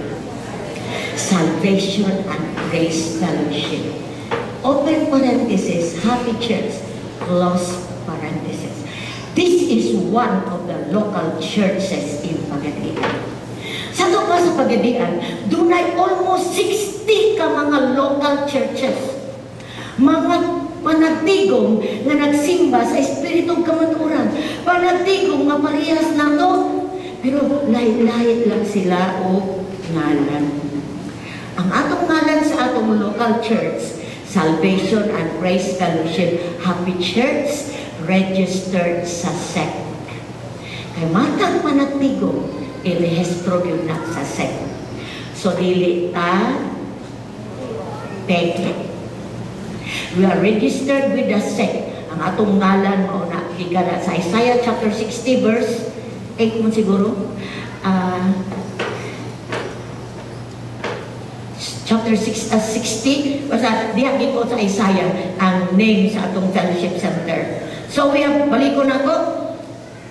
[SPEAKER 1] Salvation and Grace Fellowship. Open parenthesis, Happy Church, close parenthesis. This is one of the local churches in Pagadian. Sa to pa sa Pagadian, dunay almost 60 ka mga local churches. Mga panagtigong nga nagsimba sa espiritong kamaturan, panagtigong nga parehas na to, pero lahi-lahi lang sila o ngalan. Ang atong ngalan sa atong local church, Salvation and Grace Fellowship, Happy Church, registered sa SEC. Kay matang panagtigong, ilihestro yun na sa SEC. So dili ta peke. We are registered with the SEC. Ang atong ngalan mo na higala sa Isaiah chapter 60 verse 8 mo siguro. Chapter 60, basta diha gito sa Isaiah ang name sa atong fellowship center. So we have, baliko na ko,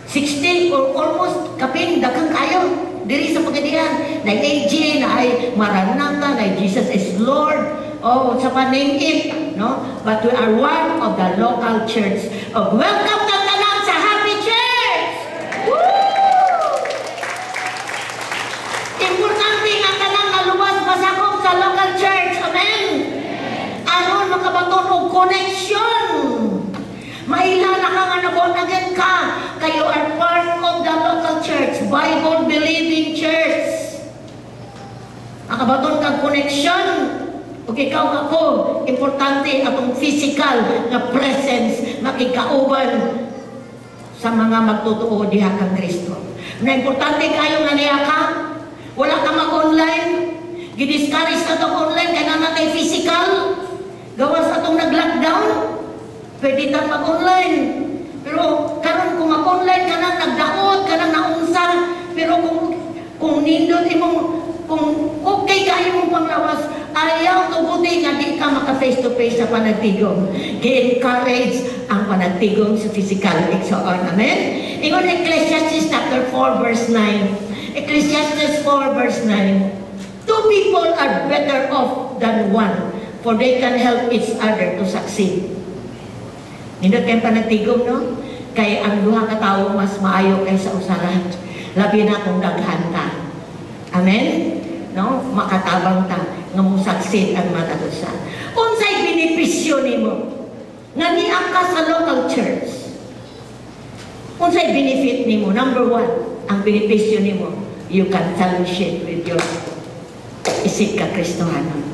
[SPEAKER 1] 60 or almost kapin, dakang kayo diri sa Pagadian. Na AJ, na ay Maranatha, na Jesus is Lord, sa pa name it, no? But we are one of the local church. Welcome na tanan sa Happy Church! Woo! Importante ang tanan na luwas masakop sa og connection. Mailala ka nga na born again ka. Kayo are part of the local church, Bible-believing church. Nakabaton kang connection. O ikaw ako, importante atong physical na presence makikauban sa mga magtutuo diha kang Kristo. Na importante kayo nga niya ka, wala ka mag-online, gidiscourage na itong online, kaya na natin physical, gawas atong nag-lockdown, pwede tang mag-online. Pero karon kung mag-online ka na, nagdaot ka na, naunsa, pero kung nindot imong, kung okay kayo mong panglawas, ayaw tubuti nga di ka maka face-to-face sa panagtigong. Gi-encourage ang panagtigong sa physical igsoon. Amen? Ingon Ecclesiastes chapter 4 verse 9. Ecclesiastes 4 verse 9. Two people are better off than one, for they can help each other to succeed. Nindot kayong panagtigong, no? Kaya ang duha ka tawo mas maayo kaysa usaran. Labi na kung daghan ka. Amen? No? Makatabang ta nga mo succeed ang matatusan. Unsay benepisyo nimo nga niya ka sa local church? Unsay benefit nimo? Number one, ang benepisyo nimo, you can fellowship with your isig ka Kristohanon.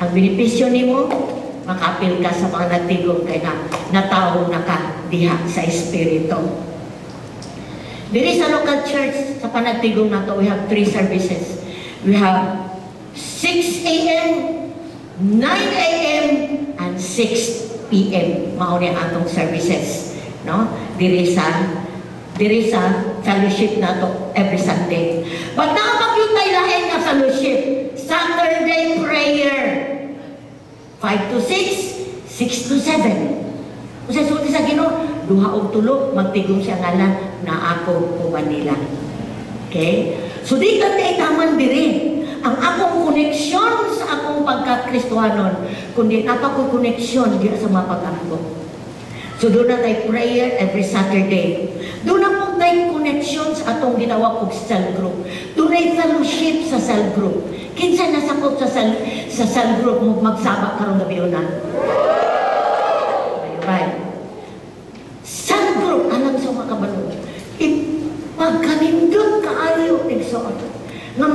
[SPEAKER 1] Ang benepisyo nimo, makapil ka sa mga natigong kay na natawo na ka diha sa Espiritu. Diri sa local church, sa panagtigong nato, we have 3 services. We have 6 a.m., 9 a.m., and 6 p.m. Mao ni atong services, no? Diri sa fellowship nato every Sunday. But nakapag-yun tayo lain nga fellowship, Saturday prayer, 5 to 6, 6 to 7. Kung sa sulti sa Ginoo, duha og tulo, magtigong siya ngalan na ako o Manila. Okay? So di ka taman diri. Ang akong koneksyon sa akong pagka-Kristohanon, kundi napako koneksyon diya sa mga pag-ampo. So doon na tayo prayer every Saturday. Doon na po tayo koneksyon sa atong ginawa kong cell group. Doon na fellowship sa cell group. Kinsa nasakop sa cell group mo magsaba karong gabi na. Right. Cell group, alam sa mga kabalo. Pagkanindot kaayo, igsoon. Nga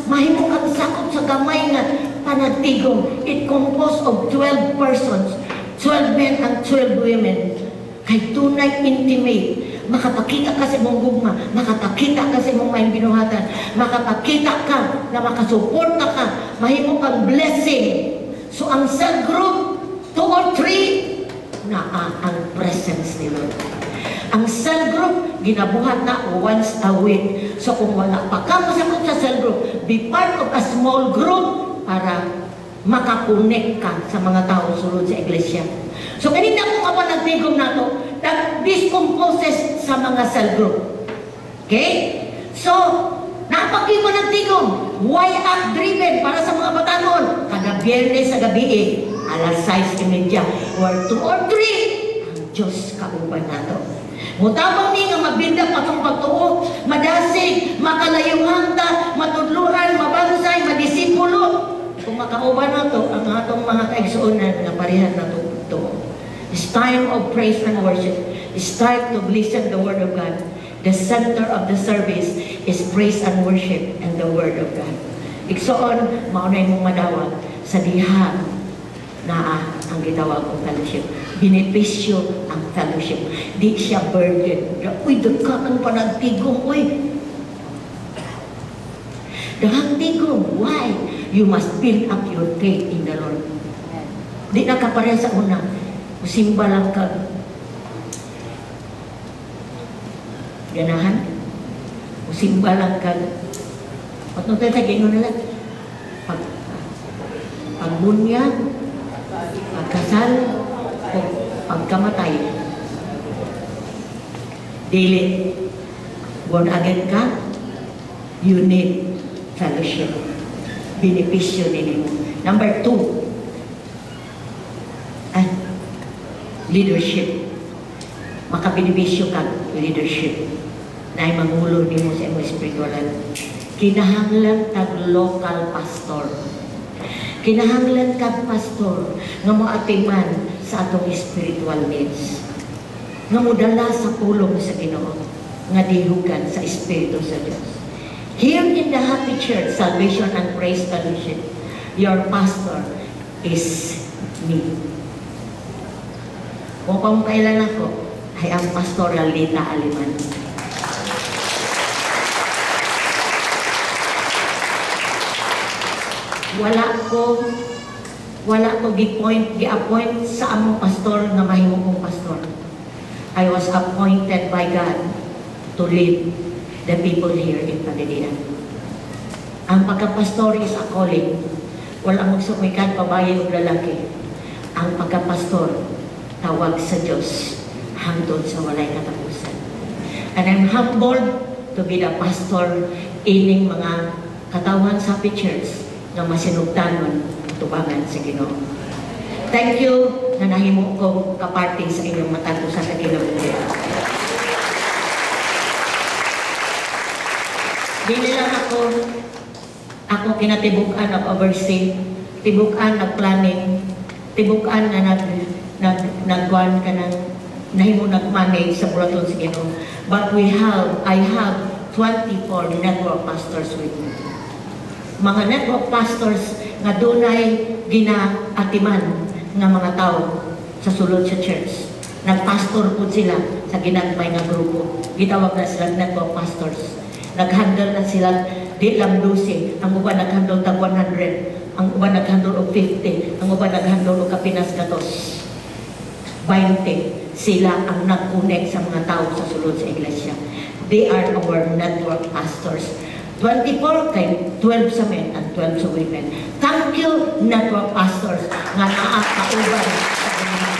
[SPEAKER 1] mahimo kang sakop sa gamay nga panagtigong. It composed of 12 persons, 12 men and 12 women. Kay tunay intimate. Makapakita ka sa mong gugma, makapakita ka sa mong maing binuhatan, makapakita ka na makasuporta ka, mahimo kang blessing. So ang cell group, 2 or 3, na ang presence ni Lord. Ang cell group, ginabuhat na once a week. So kung wala pa ka masakot sa cell group, be part of a small group para makakonek ka sa mga tao sulod sa iglesia. So kanina kung ako nagtigom na to, that this composes sa mga cell group. Okay? So, napag mo nagtigom, why up driven para sa mga batanon? Kada biyernes sa gabi alas 6:30, or 2 or 3, ang Diyos kauban na to. Mutabang ni nga mabinda patong pagtuo, madasig, makalayuhan ta, matudluhan, mabansay, madisipulo. Kung makauban na to, ang atong mga kaigsuonan na parihan na to. It's time of praise and worship. It's time to listen the Word of God. The center of the service is praise and worship and the Word of God. Igsoon, maunay mong madawag sa diha na ang gitawag kong fellowship. Benepisyo ang fellowship. Di siya burden. Uy, dagka kang panagtigong. Uy, daghang tigong. Why? You must build up your faith in the Lord. Di na kapare sa una. Musimba lang ka. Ganahan. Musimba lang ka. At nung tayo gano'n nila, pagbunya, pagkasal, o pagkamatay. Dili. Born again ka, you need fellowship. Benepisyo nila. Number 2, leadership. Makabinibisyo ka, leadership. Na ay mangulo ni mo sa imong spiritualan. Kinahanglan tag local pastor. Kinahanglan ka, pastor, nga moatiman sa atong spiritual needs. Nga modala sa pulong sa Ginoo, nga dihugan sa Espiritu sa Dios. Here in the Happy Church, Salvation and Praise Fellowship, your pastor is me. Kung pamukailan ako, ay ang Pastoral Lita Aliman. Wala ko gi-appoint sa among pastor nga mahimo kong pastor. I was appointed by God to lead the people here in Pagadian. Ang pagkapastor is a calling. Wala mong sumikat, babae o lalaki. Ang pagkapastor, tawag sa Diyos hangtod sa walay katapusan. And I'm humbled to be the pastor ining mga katawan sa Happy Church na masinugdanon tubangan sa Ginoo. Thank you na nahimo ko kaparting sa inyong matagusan sa Ginoo. Dili lang ako kinatibukan ng oversee, tibukan ng planning, tibukan na nagkuhan ka ng nahimo nag-manage sa Buraton sa Ginoo. But I have 24 network pastors with me. Mga network pastors nga dunay ginaatiman nga mga tao sa sulod sa church. Nagpastor po sila sa ginagmay nga grupo. Gitawag na sila network pastors. Naghandle na sila di lang 12. Ang uban naghandle tag 100. Ang uban naghandle og 50. Ang uban naghandle og kapinas gatos. 20. Sila ang nag-connect sa mga tao sa sulod sa iglesia. They are our network pastors. 24 kay 12 sa men and 12 sa women. Thank you, network pastors, nga naakauban sa mga.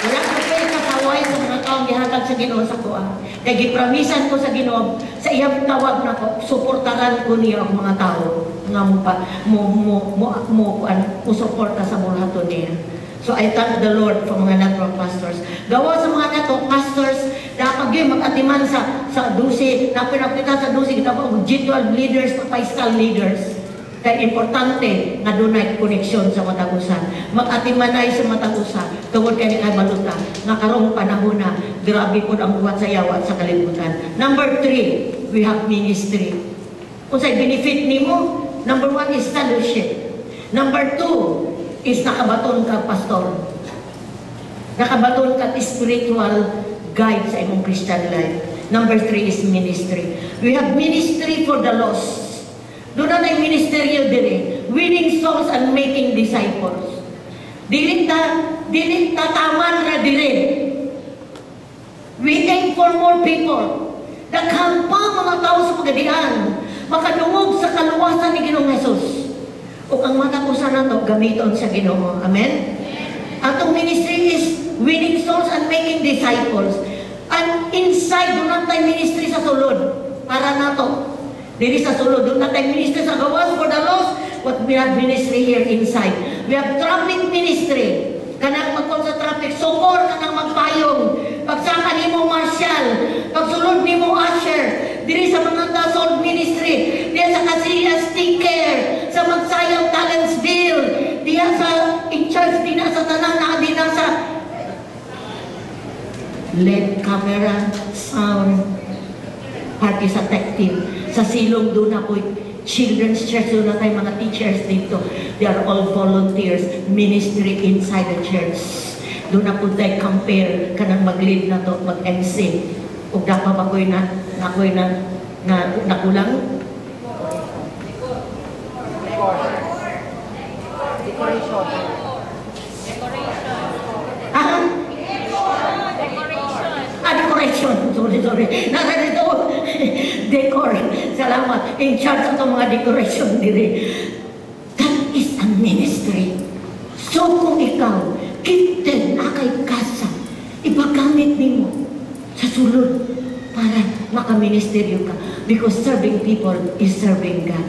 [SPEAKER 1] Wala ka pwede kasaway sa mga taong gihatag sa Ginoo sa kuha. Kaya gipramisan ko sa Ginoo, sa iyang tawag na ko, suportaran ko niya ang mga tao nga mo suporta sa buhaton niya. So I thank the Lord for mga network pastors. Gawa sa mga network pastors, napag-game mag-atiman sa dusi, napinapita sa dusi, kita po general leaders, paiscal leaders. Kaya importante na doon ay koneksyon sa matagusan. Mag-atimanay sa matagusan, tawad kayo kay baluta, na karong panahon na, grabe po ang buhat sa yawa at sa kalibutan. Number 3, we have ministry. Kung sa'y benefit ni mo, number 1 is fellowship. Number 2, is nakabaton ka, pastor. Nakabaton ka spiritual guide sa imong Christian life. Number 3 is ministry. We have ministry for the lost. Doon na yung ministeryo dire. Winning souls and making disciples. Diling tataman na dire. We aim for more people. Daghang pa mga tao sa Pagadian. Makadungog sa kaluwasan ni Ginoong Jesus. O ang matakusan na ito, gamiton sa Ginoo. Amen? Atong ministry is winning souls and making disciples. And inside, doon na tayo ministry sa sulod. Para na ito. Dili sa sulod, doon na tayo ministry sa gawas for the lost. But we have ministry here inside. We have traffic ministry. Kanang magkon sa traffic, sukor kanang magpayong. Pagsaka ni mo marshal, pagsulod ni mo usher. Dili sa mga soul ministry, diya sa Casillas Care, sa Magsayang Talentsville, diya sa in-charge din sa tanan na din sa LED camera, sound, party sa tech team. Sa Silong doon na po, children's church, doon na tayo mga teachers dito. They are all volunteers, ministry inside the church. Doon na po tayo compare, kanang mag-lead na to, mag-MC. Kung dapat ako'y nakulang.
[SPEAKER 2] Decoration.
[SPEAKER 1] Decoration. Sorry. Narito. Decor. Salamat. In charge ng mga decoration diri. That is a ministry. So kung ikaw, gifted na kay kasa, ipagamit mo sa sulod para makaministeryo ka. Because serving people is serving God.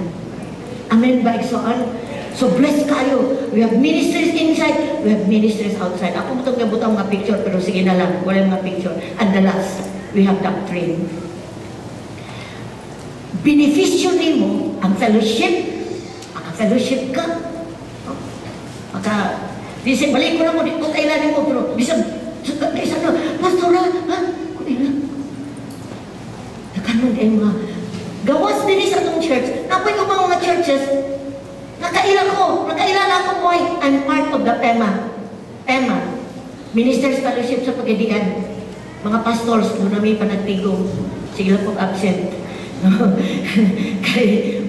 [SPEAKER 1] Amen ba, Iksoan? So blessed kayo. We have ministries inside, we have ministries outside. Ako itong nabutang mga picture, pero sige na lang, wala mga picture. And the last, we have doctrine. Beneficyo nimo ang fellowship, Fellowship ka. Maka, bisa balik ko na mo, di ko kailangan mo, pero bisa na, pastora, ha? Kuila. Nakanon ay mga, gawas din sa itong church. Napay ko mga churches, nakailan ako mo ay, I'm part of the PEMA, Minister's Fellowship sa Pagkadian. Mga pastors, doon na may panagtigong, sige lang pong absent. No? Kaya,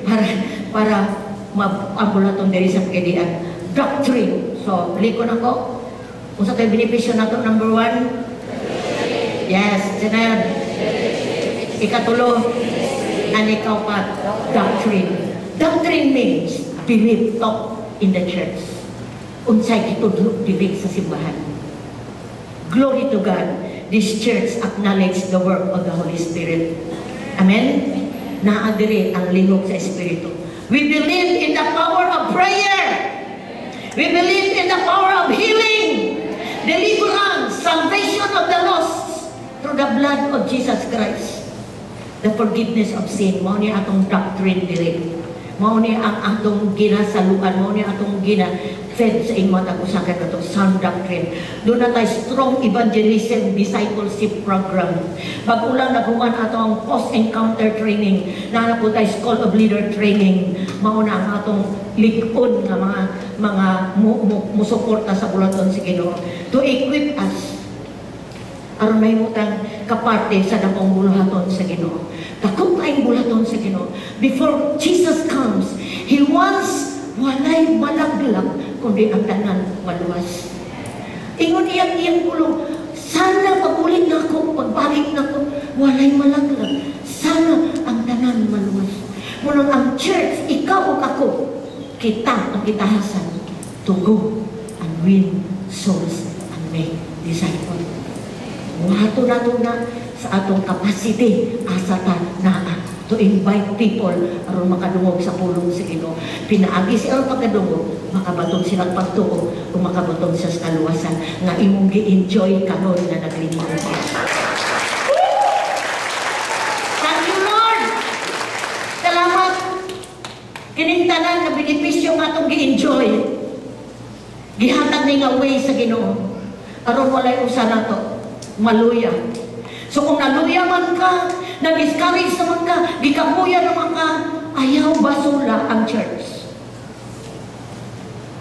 [SPEAKER 1] para ma-ambulatong diri sa Pagkadian. Doctrine. So, balik ko na ko. Kung sa kayo benepisyo na ito, number 1? Yes, sinayan. Ikatulo, and ikaw pa, doctrine. Doctrine means belief talk in the church. Unsay kitudlo dili sa simbahan. Glory to God. This church acknowledge the work of the Holy Spirit. Amen? Naadiri ang lingog sa Espiritu. We believe in the power of prayer. We believe in the power of healing, deliverance, salvation of the lost through the blood of Jesus Christ. The forgiveness of sin. Mao ni atong doctrine dili. Mao ni ang atong ginasaluan, mao ni atong gina-fed sa imong tagusakan nato sound doctrine. Doon na tayo strong evangelism discipleship program. Bagulang naguman atong post-encounter training, na po tayo School of Leader training. Mao na ang atong likod nga mga musuporta sa bulaton sa Ginoo to equip us aron mahimutang kaparte sa dakong bulaton sa Ginoo. Dakong kaayong bulaton sa Ginoo. Before Jesus comes, He wants walay malaglag kundi ang tanan maluwas. Ingon iyang pulong, sana pagulit na ako, pagbalik na ako, walay malaglag. Sana ang tanan maluwas. Munang ang church, ikaw o ako, kita ang kitahasan to go and win souls and make disciples. Wato na sa atong capacity asata naa to invite people aron makadungog sa pulong sa Ginoo. Pinaagi silang pagkadungog, makabatong silang pagtuo o makabatong sa kaluwasan nga imong gi-enjoy karon na naglingkod. Thank you, Lord! Salamat! Kining tanan na benepisyo nga itong gi-enjoy. Gihatag ni nga way sa Ginoo. Aron walay usa na to. Maluya. So kung naluya man ka, na-discourage naman ka, gikabuya naman ka, ayaw basula ang church.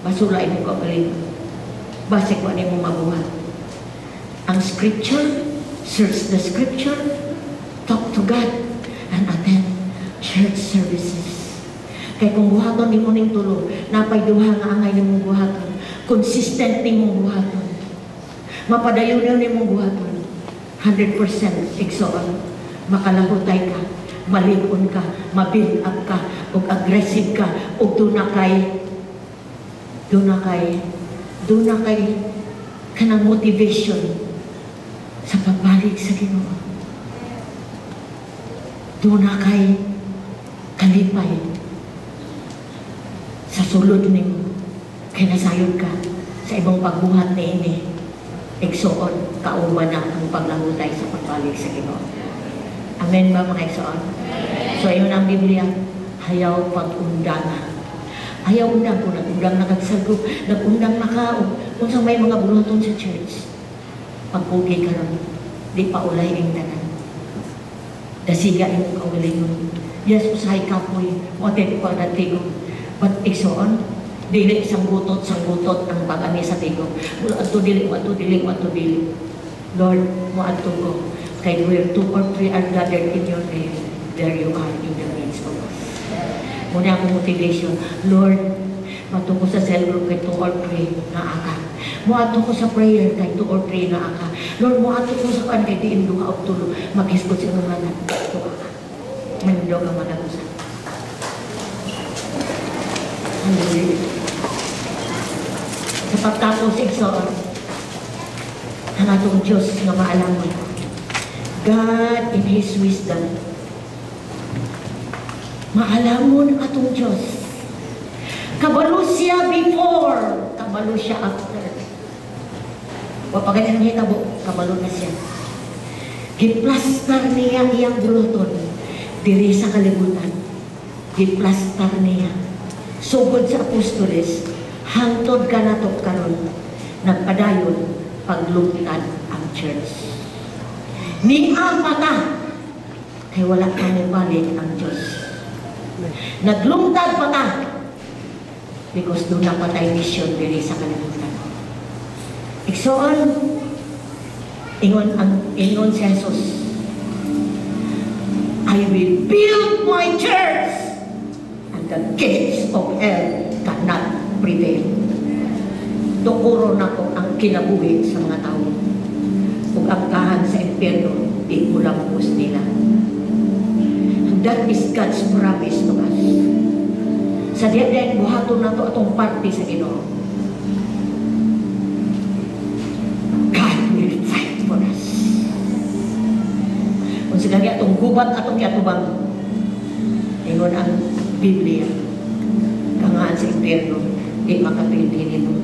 [SPEAKER 1] Basula imo ko galing. Base ko mo mabuhat. Ang scripture, search the scripture, talk to God, and attend church services. Kaya kung buhaton ni mo ning tulo, napay duha nga angay ni mong buhaton, consistent ni mong buhaton, mapadayon ni mong buhaton, 100% igsoon, makalahutay ka, malingon ka, mabuild up ka, o aggressive ka, o doon na kay kanang motivation sa pagbalik sa Ginoo. Doon na kay kalipay sa sulod nimo, kay nasayod ka sa ibang pagbuhat ni ini. Igsoon, kauban na ang paglahutay sa pagbalik sa Ginoo. Amen ba mga igsoon? So yun ang Biblia, hayaw pag-undang. Ayaw undang po, nag-undang na kagsagop, nag-undang na kao. Kung sa may mga buluton sa church, pagpugi ka lang, di pa ulay ang tanan. Dasiga yung kaugalingon. Yes, usahay kapoy, motin ko na tigong. But igsoon, dili isang gutot ang pag-ani sa tigong. Ato dili. Lord, mo ato ko. Kay where 2 or 3 are gathered in your name, there you are in the midst of us. Muna akong motivation, Lord, mato ko sa cell group kay 2 or 3 na aka. Mo ato ko sa prayer kay 2 or 3 na aka. Lord, mo ato ko sa kan kay diin duha o tulo. Mag-isgot sa mga nanan. Ito aka. Manindog ang managusan. Hallelujah. Sa pagtapos igsoon, ang atong Diyos nga maalamon. God in His wisdom, maalamon atong Diyos. Kabalo siya before, kabalo siya after. Wapagay ang hitabo, kabalo na siya. Giplastar niya iyang buluton diri sa kalibutan. Giplastar niya. Sugod sa apostoles, hangtod ka na to karon, nagpadayon paglungtad ang church. Niya mata, kay wala ka balik ang Diyos. Naglungtad pa ta, because doon na patay mission diri sa kalibutan. Iksoon, ingon si Jesus, I will build my church and the gates of hell cannot prevail. Tukuro na ko ang kinabuhi sa mga tao. Kung ang kahan sa impyerno, di mo lamupos nila. And that is God's promise to us. Sa diyan buhaton na to atong parte sa Ginoo. God will fight for us. Kung sila atong gubat atong yatubang, ingon ang Biblia, kangaan sa impyerno, di makapindi nito.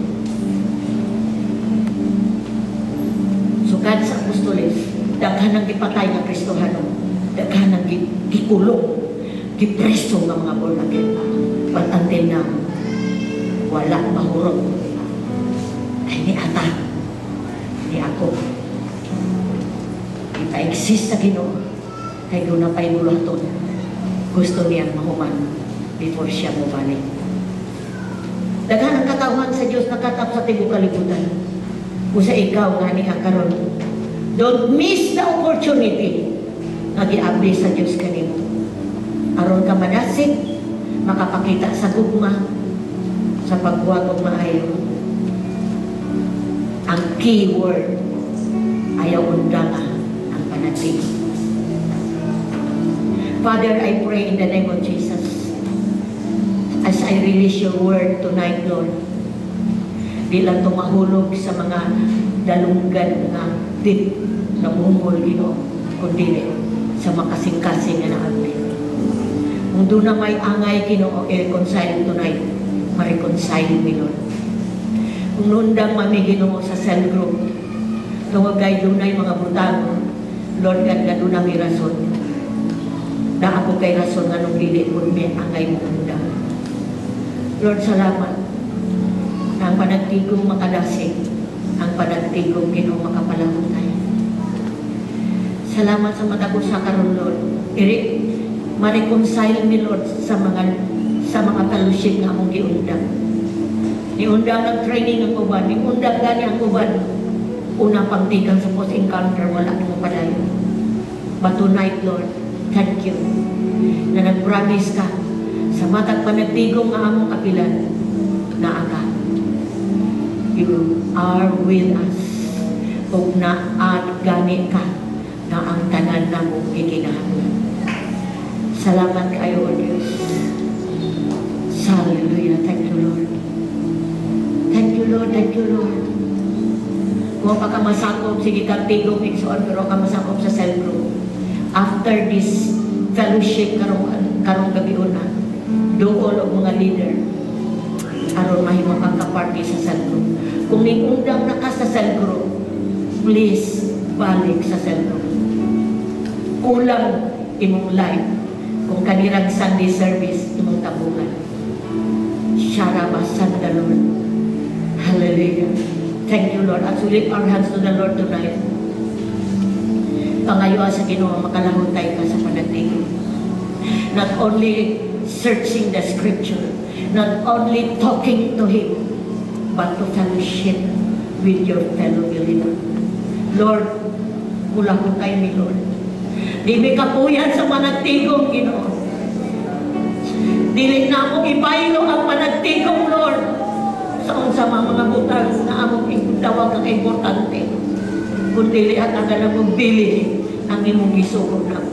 [SPEAKER 1] Sukad sa apostoles, daghan ang gipatay ng Kristohano, daghan ang gikulong, gipreso ng mga born again. But until now, wala mahurot. Ay ni ata, ni ako. Kita exist sa Ginoo, kay doon na pa'y mulaton. Gusto niyang mahuman before siya mabalik. Daghan ang katawan sa Diyos nakatap sa tibok kalibutan. Kung sa ikaw nga niya karon, don't miss the opportunity na giabli sa Diyos kanimo. Aron ka madasig, makapakita sa gugma, sa pagbuhat og maayo. Ang keyword, ayaw undanga ang panatig. Father, I pray in the name of Jesus, as I release your word tonight, Lord, di lang tumahulog sa mga dalunggan na deep na mungol, Ginoo, kundi sa makasing-kasing na naabli. Kung doon na may angay, Ginoo, i-reconcile tonight, ma-reconcile me, Lord. Kung nundang mami, Ginoo, sa cell group, tungod kay doon na mga butang, Lord God, na doon na may rason. Na ako kay rason nga nung dili kung may angay mo nundang. Lord, salamat. Ang panagtigong makadasig, ang panagtigong Ginoo makapalahutay. Salamat sa matagos sa karon, Lord. Ma-reconcile ni Lord sa mga fellowship nga among giundang. Niundang ng training ng uban, niundang gani ang uban. Unang pagtigang sa post-encounter, wala mo padayon. But tonight, Lord, thank you na nag-promise ka sa matag panagtigong nga among kapilan na aka. You are with us. Kung naat gani ka na ang tanan na mong ikinahanglan. Salamat kayo, O Diyos. Hallelujah. Thank you, Lord. Thank you, Lord. Thank you, Lord. Kung pa ka masakop, sige kang tigong iksoon, pero ka masakop sa cell group. After this fellowship, karong gabi una, doon o mga leader, aron mahimo kang kaparty sa cell group. Kung niundang na ka sa cell group, please balik sa cell group. Kulang imong life. Kung kanirang Sunday service, imong tabungan. Sharabasan the Lord. Hallelujah. Thank you, Lord. As we lift our hands to the Lord tonight, pangayo sa Ginoo, makalahutay ka sa panagtigong. Not only searching the scripture, not only talking to Him, but to fellowship with your fellow believer. Lord, kulahutay mi, Lord. Di may kapuyan sa panagtigong, Ginoo. Dili na mo ibaylo ang panagtigong, Lord, sa mga butang na among dawag ang importante. Kundi at ang ganang bili ang imong gisugod na mo.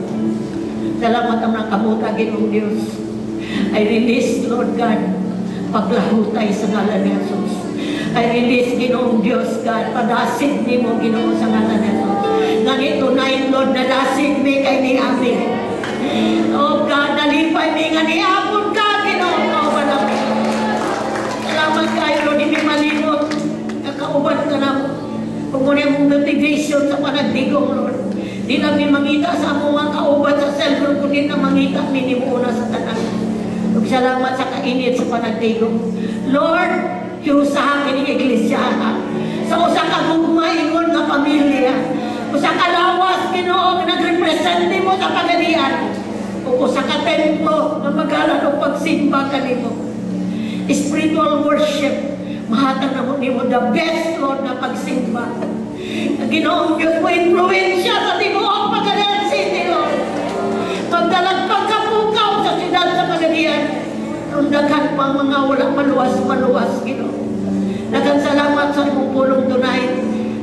[SPEAKER 1] Salamat ang nakamuta, Ginoong Diyos. I release, Lord God, paglahutay sa ngalan ni Jesus. I release, Ginoong Diyos, God, padasig ni mo, Ginoo, sa ngalan ni Jesus. Ganito na yung Lord, nadasig mi kay ni Ami. Oh God, nalipay mi nga ni Apon ka, Ginoo, kauban ako. Salamat kayo, Lord, hindi malimot. Nakauban ka na mo. Kung muna mong motivation sa panagdigong, Lord. Di namin mangita sa mga kauban sa cell group, kundi na mangita minimuna sa tanan. Magsalamat sa kainit sa panagtigom. Lord, hiusahan kining iglesia sa usa ka gugmaingon nga pamilya. Usa ka lawas Ginoo nga nagrepresent nimo sa pagadian. O usa ka templo nga magalan og pagsimba kanimo. Spiritual worship, mahatag na mo nimo the best Lord na pagsimba. Ginoong Diyos mo influensya sa tibuok Pagadian City, Lord. Pagdalag pagkapukaw sa siyudad sa Pagadian, ang daghan pang mga wala maluwas-maluwas, Ginoo. Daghang salamat sa imong pulong tonight.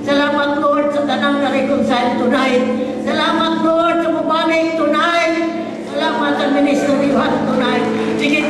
[SPEAKER 1] Salamat, Lord, sa tanang na-reconcile tonight. Salamat, Lord, sa mabalik tonight. Salamat sa ministerihan tonight. Sige,